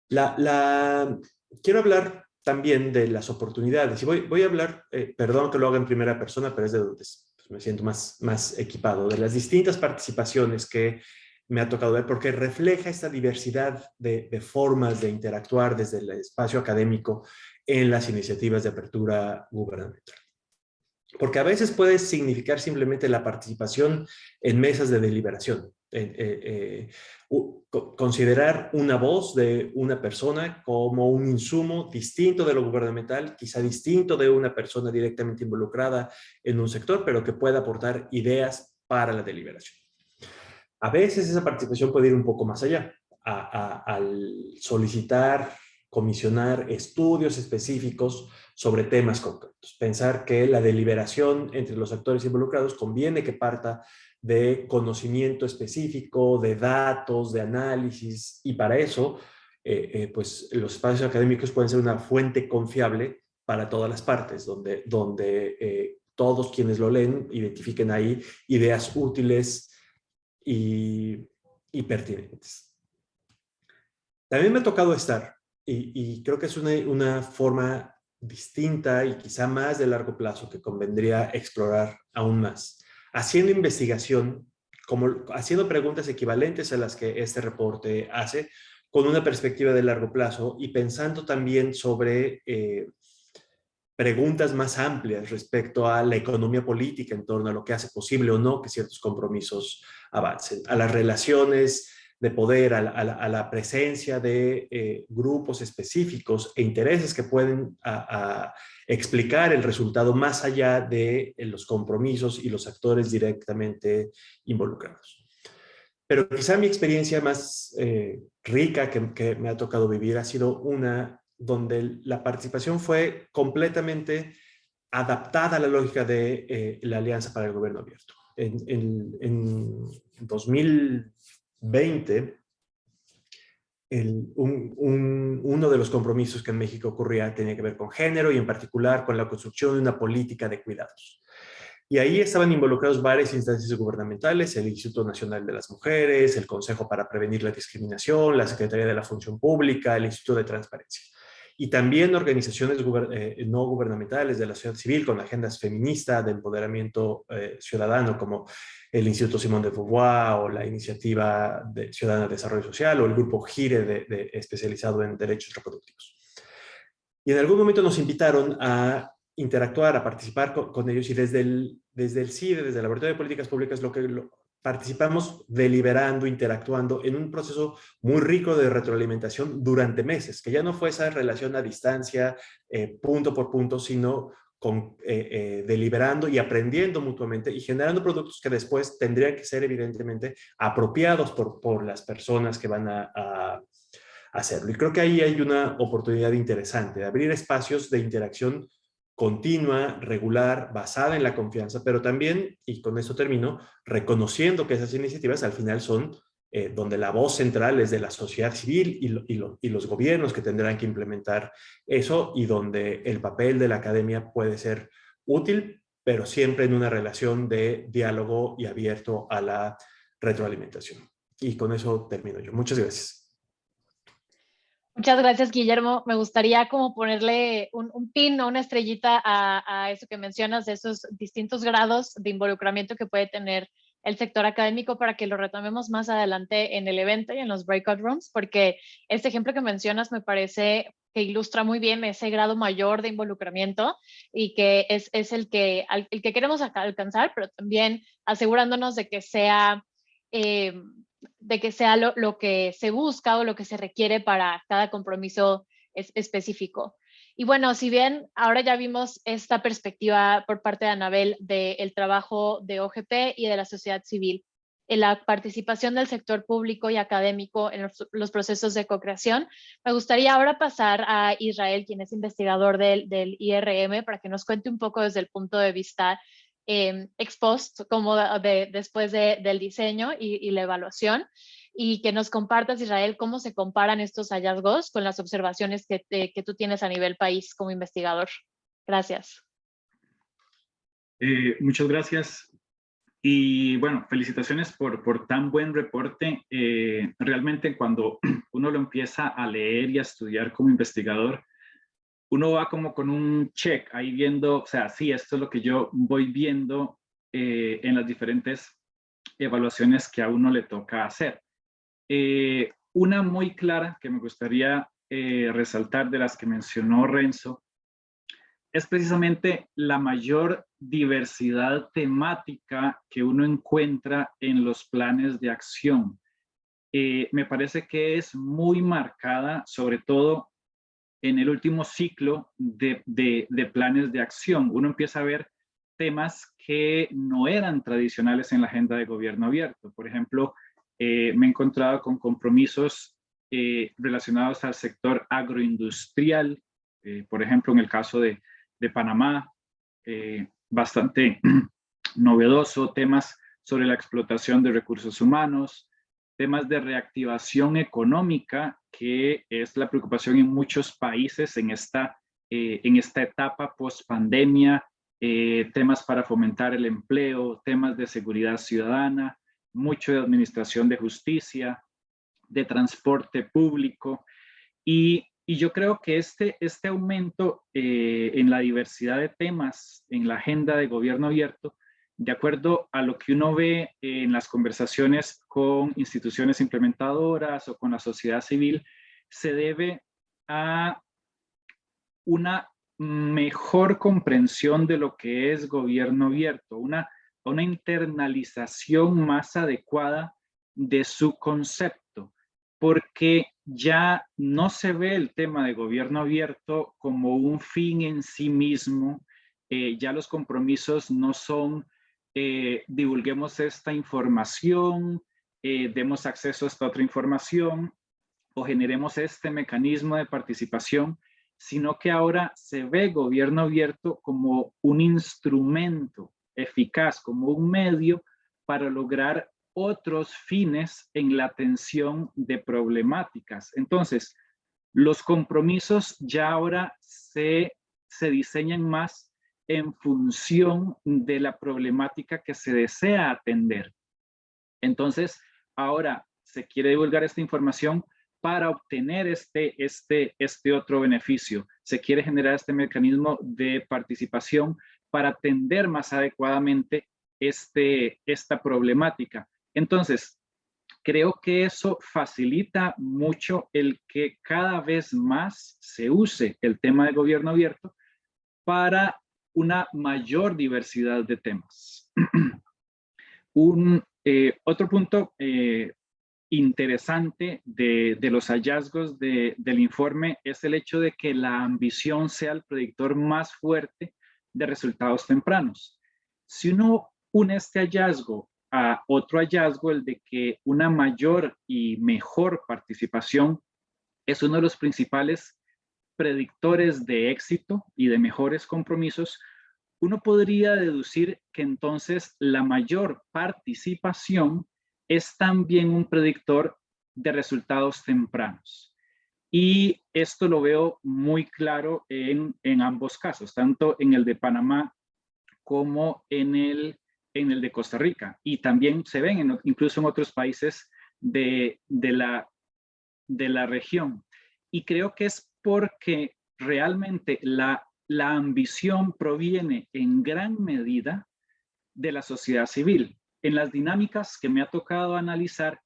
Quiero hablar también de las oportunidades y voy a hablar, perdón que lo haga en primera persona, pero es de donde me siento más equipado, de las distintas participaciones que me ha tocado ver, porque refleja esta diversidad de formas de interactuar desde el espacio académico en las iniciativas de apertura gubernamental. Porque a veces puede significar simplemente la participación en mesas de deliberación. Considerar una voz de una persona como un insumo distinto de lo gubernamental, quizá distinto de una persona directamente involucrada en un sector, pero que pueda aportar ideas para la deliberación. A veces esa participación puede ir un poco más allá, al solicitar, comisionar estudios específicos sobre temas concretos. Pensar que la deliberación entre los actores involucrados conviene que parta de conocimiento específico, de datos, de análisis, y para eso, pues los espacios académicos pueden ser una fuente confiable para todas las partes, donde todos quienes lo leen identifiquen ahí ideas útiles y pertinentes. También me ha tocado estar, y creo que es una forma distinta y quizá más de largo plazo que convendría explorar aún más, haciendo investigación, haciendo preguntas equivalentes a las que este reporte hace, con una perspectiva de largo plazo y pensando también sobre preguntas más amplias respecto a la economía política en torno a lo que hace posible o no que ciertos compromisos avancen, a las relaciones de poder, a la presencia de grupos específicos e intereses que pueden explicar el resultado más allá de los compromisos y los actores directamente involucrados. Pero quizá mi experiencia más rica que me ha tocado vivir ha sido una donde la participación fue completamente adaptada a la lógica de la Alianza para el Gobierno Abierto. En 2020, uno de los compromisos que en México ocurría tenía que ver con género y en particular con la construcción de una política de cuidados. Y ahí estaban involucrados varias instancias gubernamentales, el Instituto Nacional de las Mujeres, el Consejo para Prevenir la Discriminación, la Secretaría de la Función Pública, el Instituto de Transparencia. Y también organizaciones no gubernamentales de la sociedad civil con agendas feministas de empoderamiento ciudadano, como el Instituto Simón de Beauvoir o la Iniciativa Ciudadana de Desarrollo Social o el Grupo GIRE especializado en derechos reproductivos. Y en algún momento nos invitaron a interactuar, a participar con ellos y desde el CIDE, desde el Laboratorio de Políticas Públicas, participamos deliberando, interactuando en un proceso muy rico de retroalimentación durante meses, que ya no fue esa relación a distancia, punto por punto, sino deliberando y aprendiendo mutuamente y generando productos que después tendrían que ser evidentemente apropiados por las personas que van a hacerlo. Y creo que ahí hay una oportunidad interesante de abrir espacios de interacción continua, regular, basada en la confianza, pero también, y con esto termino, reconociendo que esas iniciativas al final son donde la voz central es de la sociedad civil y los gobiernos que tendrán que implementar eso, y donde el papel de la academia puede ser útil, pero siempre en una relación de diálogo y abierto a la retroalimentación. Y con eso termino yo. Muchas gracias. Muchas gracias, Guillermo. Me gustaría como ponerle un pin o una estrellita a eso que mencionas, de esos distintos grados de involucramiento que puede tener el sector académico, para que lo retomemos más adelante en el evento y en los breakout rooms, porque este ejemplo que mencionas me parece que ilustra muy bien ese grado mayor de involucramiento, y que es el que queremos alcanzar, pero también asegurándonos de que sea lo que se busca o lo que se requiere para cada compromiso específico. Y bueno, si bien ahora ya vimos esta perspectiva por parte de Anabel del trabajo de OGP y de la sociedad civil en la participación del sector público y académico en los procesos de co-creación, me gustaría ahora pasar a Israel, quien es investigador del IRM, para que nos cuente un poco desde el punto de vista ex post, como después del diseño y la evaluación, y que nos compartas, Israel, cómo se comparan estos hallazgos con las observaciones que tú tienes a nivel país como investigador. Gracias. Muchas gracias. Y bueno, felicitaciones por tan buen reporte. Realmente cuando uno lo empieza a leer y a estudiar como investigador, uno va como con un check ahí viendo, o sea, sí, esto es lo que yo voy viendo en las diferentes evaluaciones que a uno le toca hacer. Una muy clara que me gustaría resaltar de las que mencionó Renzo es precisamente la mayor diversidad temática que uno encuentra en los planes de acción. Me parece que es muy marcada, sobre todo en el último ciclo de planes de acción. Uno empieza a ver temas que no eran tradicionales en la agenda de gobierno abierto. Por ejemplo, me he encontrado con compromisos relacionados al sector agroindustrial, por ejemplo, en el caso de Panamá, bastante novedoso, temas sobre la explotación de recursos humanos, temas de reactivación económica, que es la preocupación en muchos países en esta etapa post-pandemia, temas para fomentar el empleo, temas de seguridad ciudadana, mucho de administración de justicia, de transporte público. Y yo creo que este aumento en la diversidad de temas en la agenda de gobierno abierto, de acuerdo a lo que uno ve en las conversaciones con instituciones implementadoras o con la sociedad civil, se debe a una mejor comprensión de lo que es gobierno abierto, una internalización más adecuada de su concepto, porque ya no se ve el tema de gobierno abierto como un fin en sí mismo. Ya los compromisos no son divulguemos esta información, demos acceso a esta otra información o generemos este mecanismo de participación, sino que ahora se ve gobierno abierto como un instrumento eficaz, como un medio para lograr otros fines en la atención de problemáticas. Entonces, los compromisos ya ahora se diseñan más en función de la problemática que se desea atender. Entonces, ahora se quiere divulgar esta información para obtener este otro beneficio. Se quiere generar este mecanismo de participación para atender más adecuadamente esta problemática. Entonces, creo que eso facilita mucho el que cada vez más se use el tema de gobierno abierto para una mayor diversidad de temas. Otro punto interesante de los hallazgos del informe es el hecho de que la ambición sea el predictor más fuerte de resultados tempranos. Si uno une este hallazgo a otro hallazgo, el de que una mayor y mejor participación es uno de los principales predictores de éxito y de mejores compromisos, uno podría deducir que entonces la mayor participación es también un predictor de resultados tempranos. Y esto lo veo muy claro en ambos casos, tanto en el de Panamá como en el de Costa Rica. Y también se ven incluso en otros países de la región. Y creo que es porque realmente la ambición proviene en gran medida de la sociedad civil. En las dinámicas que me ha tocado analizar,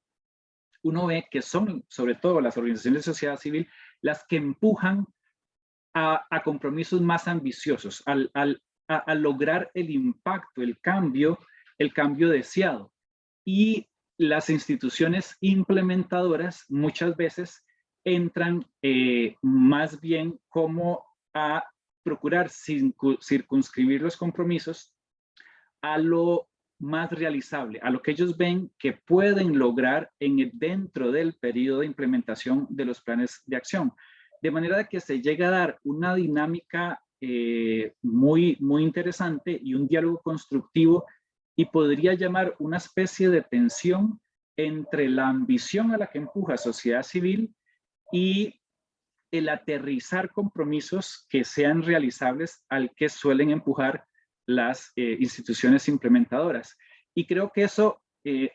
uno ve que son sobre todo las organizaciones de sociedad civil las que empujan a compromisos más ambiciosos, a lograr el impacto, el cambio deseado. Y las instituciones implementadoras muchas veces entran más bien como a procurar circunscribir los compromisos a lo más realizable, a lo que ellos ven que pueden lograr dentro del periodo de implementación de los planes de acción. De manera que se llega a dar una dinámica muy, muy interesante y un diálogo constructivo, y podría llamar una especie de tensión entre la ambición a la que empuja sociedad civil y el aterrizar compromisos que sean realizables al que suelen empujar las instituciones implementadoras. Y creo que eso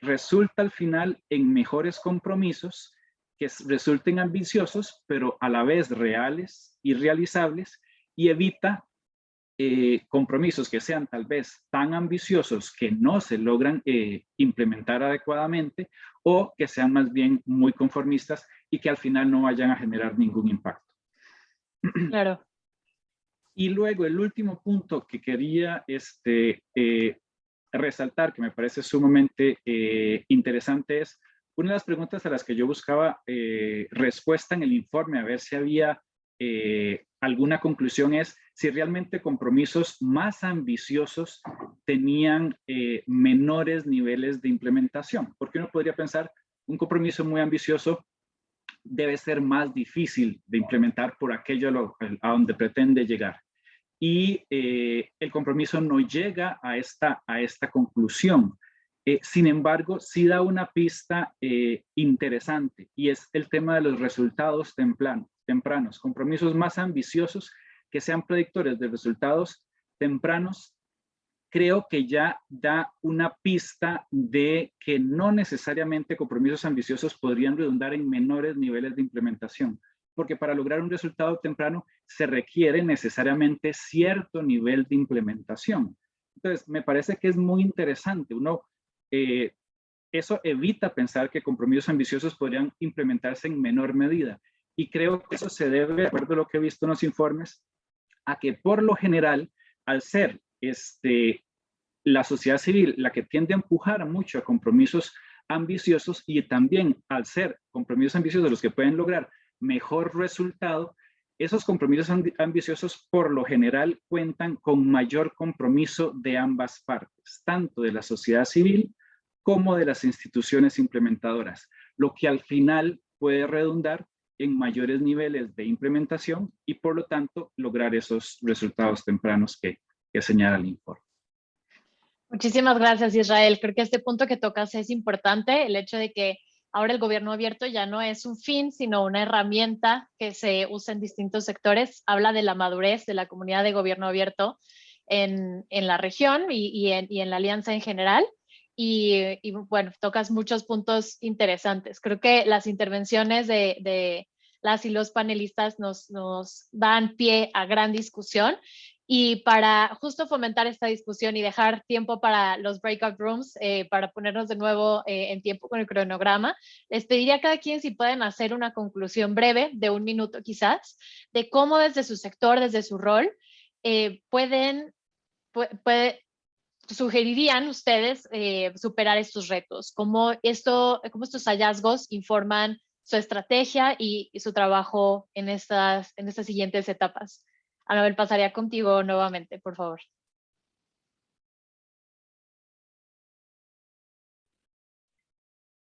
resulta al final en mejores compromisos que resulten ambiciosos, pero a la vez reales y realizables, y evita compromisos que sean tal vez tan ambiciosos que no se logran implementar adecuadamente, o que sean más bien muy conformistas y que al final no vayan a generar ningún impacto. Claro. Y luego el último punto que quería resaltar, que me parece sumamente interesante, es una de las preguntas a las que yo buscaba respuesta en el informe, a ver si había alguna conclusión, es si realmente compromisos más ambiciosos tenían menores niveles de implementación. Porque uno podría pensar, un compromiso muy ambicioso debe ser más difícil de implementar por aquello a donde pretende llegar. Y el compromiso no llega a esta conclusión. Sin embargo, sí da una pista interesante, y es el tema de los resultados tempranos. Compromisos más ambiciosos que sean predictores de resultados tempranos, creo que ya da una pista de que no necesariamente compromisos ambiciosos podrían redundar en menores niveles de implementación, porque para lograr un resultado temprano se requiere necesariamente cierto nivel de implementación. Entonces, me parece que es muy interesante. Eso evita pensar que compromisos ambiciosos podrían implementarse en menor medida. Y creo que eso se debe, de acuerdo a lo que he visto en los informes, a que por lo general, al ser la sociedad civil la que tiende a empujar mucho a compromisos ambiciosos, y también al ser compromisos ambiciosos los que pueden lograr mejor resultado, esos compromisos ambiciosos por lo general cuentan con mayor compromiso de ambas partes, tanto de la sociedad civil como de las instituciones implementadoras, lo que al final puede redundar en mayores niveles de implementación y por lo tanto lograr esos resultados tempranos que señala el informe. Muchísimas gracias, Israel. Creo que este punto que tocas es importante, el hecho de que ahora el gobierno abierto ya no es un fin, sino una herramienta que se usa en distintos sectores. Habla de la madurez de la comunidad de gobierno abierto en la región y en la alianza en general. Y bueno, tocas muchos puntos interesantes. Creo que las intervenciones de las y los panelistas nos dan pie a gran discusión. Y para justo fomentar esta discusión y dejar tiempo para los breakout rooms, para ponernos de nuevo en tiempo con el cronograma, les pediría a cada quien si pueden hacer una conclusión breve de 1 minuto quizás, de cómo desde su sector, desde su rol, sugerirían ustedes superar estos retos, cómo estos hallazgos informan su estrategia y su trabajo en estas siguientes etapas. Anabel, pasaría contigo nuevamente, por favor.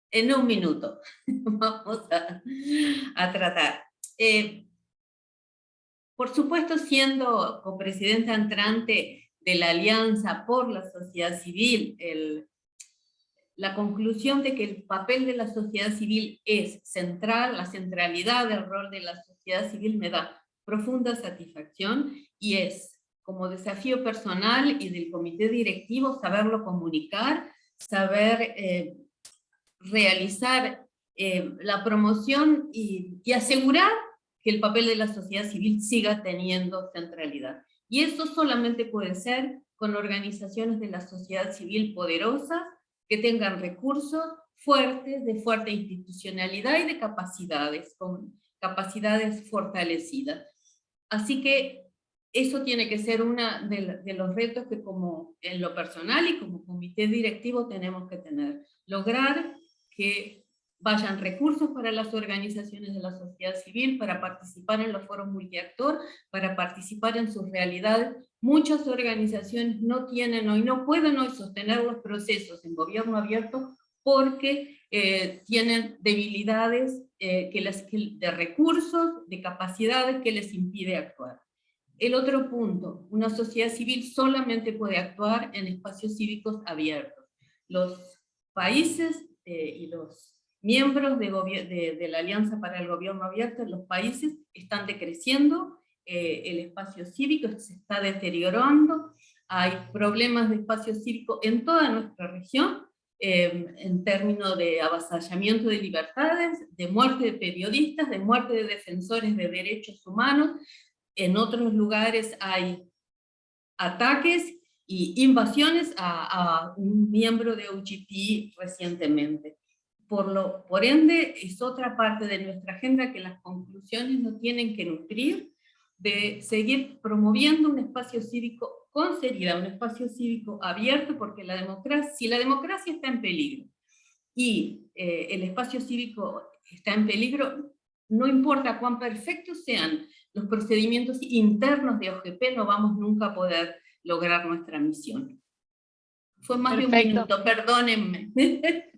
En 1 minuto vamos a tratar. Por supuesto, siendo copresidenta entrante de la Alianza por la Sociedad Civil, la conclusión de que el papel de la sociedad civil es central, la centralidad del rol de la sociedad civil me da profunda satisfacción, y es como desafío personal y del comité directivo saberlo comunicar, saber realizar la promoción y asegurar que el papel de la sociedad civil siga teniendo centralidad. Y eso solamente puede ser con organizaciones de la sociedad civil poderosas, que tengan recursos fuertes, de fuerte institucionalidad y de capacidades, con capacidades fortalecidas. Así que eso tiene que ser uno de los retos que como en lo personal y como comité directivo tenemos que tener. Lograr que vayan recursos para las organizaciones de la sociedad civil, para participar en los foros multiactor, para participar en sus realidades. Muchas organizaciones no tienen hoy, no pueden hoy sostener los procesos en gobierno abierto porque tienen debilidades de recursos, de capacidades que les impide actuar. El otro punto, una sociedad civil solamente puede actuar en espacios cívicos abiertos. Los países y los miembros de la Alianza para el Gobierno Abierto en los países están decreciendo, el espacio cívico se está deteriorando, hay problemas de espacio cívico en toda nuestra región, en términos de avasallamiento de libertades, de muerte de periodistas, de muerte de defensores de derechos humanos. En otros lugares hay ataques y invasiones a un miembro de OGP recientemente. Por ende, es otra parte de nuestra agenda que las conclusiones nos tienen que nutrir, de seguir promoviendo un espacio cívico con seriedad, un espacio cívico abierto, porque si la democracia está en peligro y el espacio cívico está en peligro, no importa cuán perfectos sean los procedimientos internos de OGP, no vamos nunca a poder lograr nuestra misión. Fue más de un minuto, perdónenme.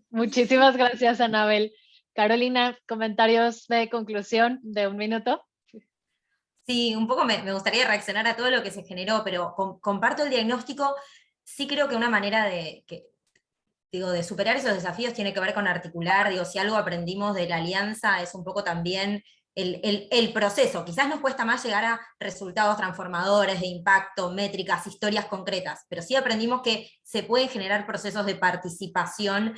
Muchísimas gracias, Anabel. Carolina, comentarios de conclusión de 1 minuto. Sí, un poco me gustaría reaccionar a todo lo que se generó, pero comparto el diagnóstico. Sí creo que una manera de superar esos desafíos tiene que ver con articular, si algo aprendimos de la alianza es un poco también el proceso. Quizás nos cuesta más llegar a resultados transformadores, de impacto, métricas, historias concretas, pero sí aprendimos que se pueden generar procesos de participación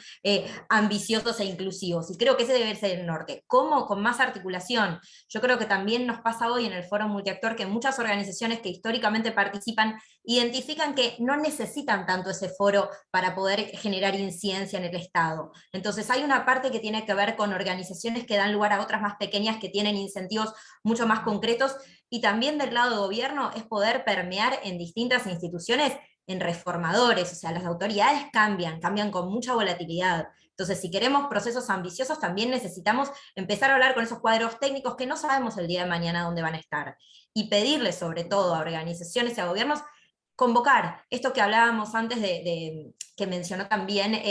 ambiciosos e inclusivos, y creo que ese debe ser el norte. ¿Cómo? Con más articulación. Yo creo que también nos pasa hoy en el Foro Multiactor que muchas organizaciones que históricamente participan identifican que no necesitan tanto ese foro para poder generar incidencia en el Estado. Entonces hay una parte que tiene que ver con organizaciones que dan lugar a otras más pequeñas que tienen incentivos mucho más concretos, y también del lado de gobierno es poder permear en distintas instituciones en reformadores, o sea, las autoridades cambian con mucha volatilidad. Entonces, si queremos procesos ambiciosos, también necesitamos empezar a hablar con esos cuadros técnicos que no sabemos el día de mañana dónde van a estar, y pedirles sobre todo a organizaciones y a gobiernos convocar esto que hablábamos antes que mencionó también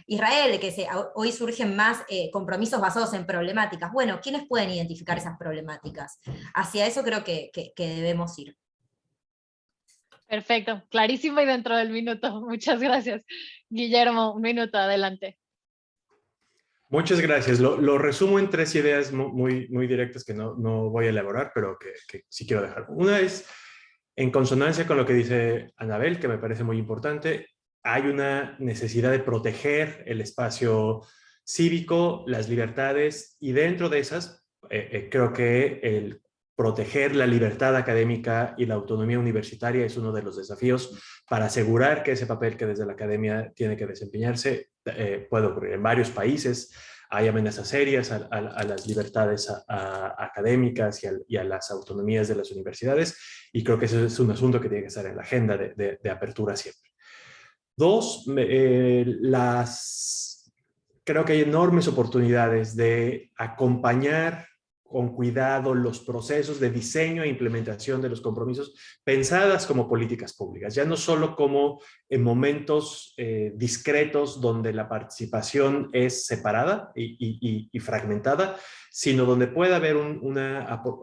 Israel, de que hoy surgen más compromisos basados en problemáticas. Bueno, ¿quiénes pueden identificar esas problemáticas? Hacia eso creo que debemos ir. Perfecto, clarísimo y dentro del minuto. Muchas gracias. Guillermo, 1 minuto, adelante. Muchas gracias. Lo resumo en 3 ideas muy directas que no voy a elaborar, pero que sí quiero dejar. Una es, en consonancia con lo que dice Anabel, que me parece muy importante, hay una necesidad de proteger el espacio cívico, las libertades, y dentro de esas, creo que el proteger la libertad académica y la autonomía universitaria es uno de los desafíos para asegurar que ese papel que desde la academia tiene que desempeñarse puede ocurrir. En varios países hay amenazas serias a las libertades académicas y a las autonomías de las universidades, y creo que ese es un asunto que tiene que estar en la agenda de apertura siempre. 2, creo que hay enormes oportunidades de acompañar con cuidado los procesos de diseño e implementación de los compromisos pensadas como políticas públicas, ya no solo como en momentos discretos donde la participación es separada y fragmentada, sino donde pueda haber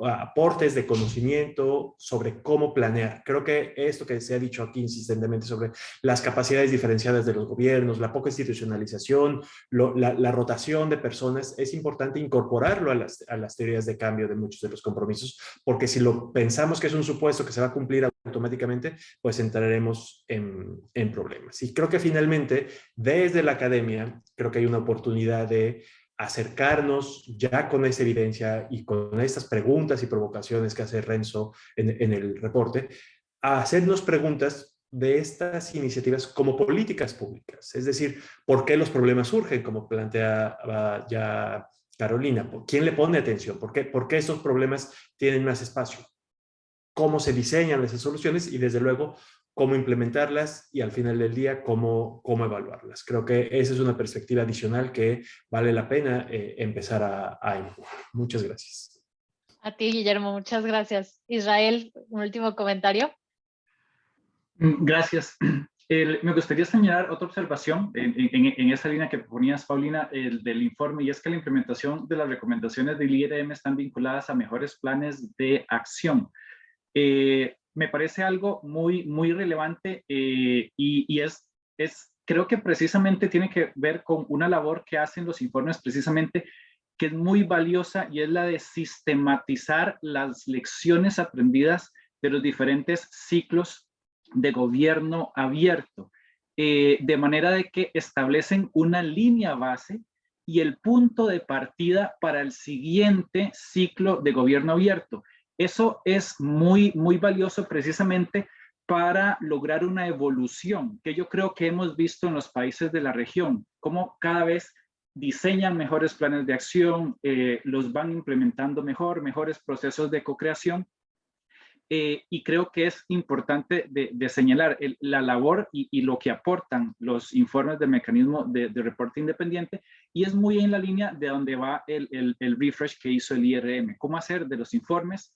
aportes de conocimiento sobre cómo planear. Creo que esto que se ha dicho aquí insistentemente sobre las capacidades diferenciadas de los gobiernos, la poca institucionalización, la rotación de personas, es importante incorporarlo a las teorías de cambio de muchos de los compromisos, porque si lo pensamos que es un supuesto que se va a cumplir automáticamente, pues entraremos en problemas. Y creo que finalmente, desde la academia, creo que hay una oportunidad de acercarnos ya con esa evidencia y con estas preguntas y provocaciones que hace Renzo en el reporte, a hacernos preguntas de estas iniciativas como políticas públicas. Es decir, ¿por qué los problemas surgen? Como planteaba ya Carolina. ¿Quién le pone atención? ¿Por qué esos problemas tienen más espacio? ¿Cómo se diseñan esas soluciones? Y desde luego, cómo implementarlas y al final del día, cómo evaluarlas. Creo que esa es una perspectiva adicional que vale la pena empezar a empujar. Muchas gracias. A ti, Guillermo, muchas gracias. Israel, un último comentario. Gracias. Me gustaría señalar otra observación en esa línea que proponías, Paulina, del informe, y es que la implementación de las recomendaciones del IRM están vinculadas a mejores planes de acción. Me parece algo muy relevante y creo que precisamente tiene que ver con una labor que hacen los informes precisamente, que es muy valiosa, y es la de sistematizar las lecciones aprendidas de los diferentes ciclos de gobierno abierto, de manera de que establecen una línea base y el punto de partida para el siguiente ciclo de gobierno abierto. Eso es muy valioso precisamente para lograr una evolución que yo creo que hemos visto en los países de la región, cómo cada vez diseñan mejores planes de acción, los van implementando mejores procesos de co-creación. Y creo que es importante de señalar la labor y lo que aportan los informes del mecanismo de reporte independiente, y es muy en la línea de donde va el refresh que hizo el IRM, cómo hacer de los informes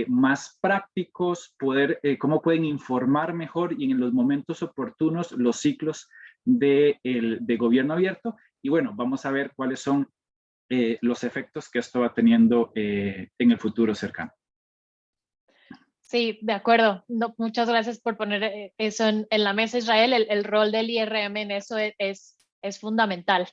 más prácticos, cómo pueden informar mejor y en los momentos oportunos los ciclos de gobierno abierto. Y bueno, vamos a ver cuáles son los efectos que esto va teniendo en el futuro cercano. Sí, de acuerdo. No, muchas gracias por poner eso en la mesa, Israel. El rol del IRM en eso es fundamental.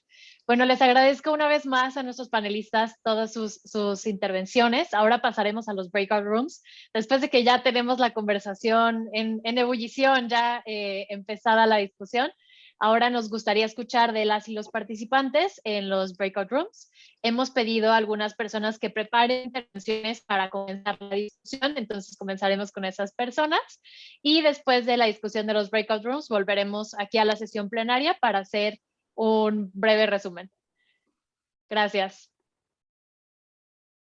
Bueno, les agradezco una vez más a nuestros panelistas todas sus intervenciones. Ahora pasaremos a los breakout rooms. Después de que ya tenemos la conversación en ebullición, ya empezada la discusión, ahora nos gustaría escuchar de las y los participantes en los breakout rooms. Hemos pedido a algunas personas que preparen intervenciones para comenzar la discusión, entonces comenzaremos con esas personas y después de la discusión de los breakout rooms volveremos aquí a la sesión plenaria para hacer un breve resumen. Gracias.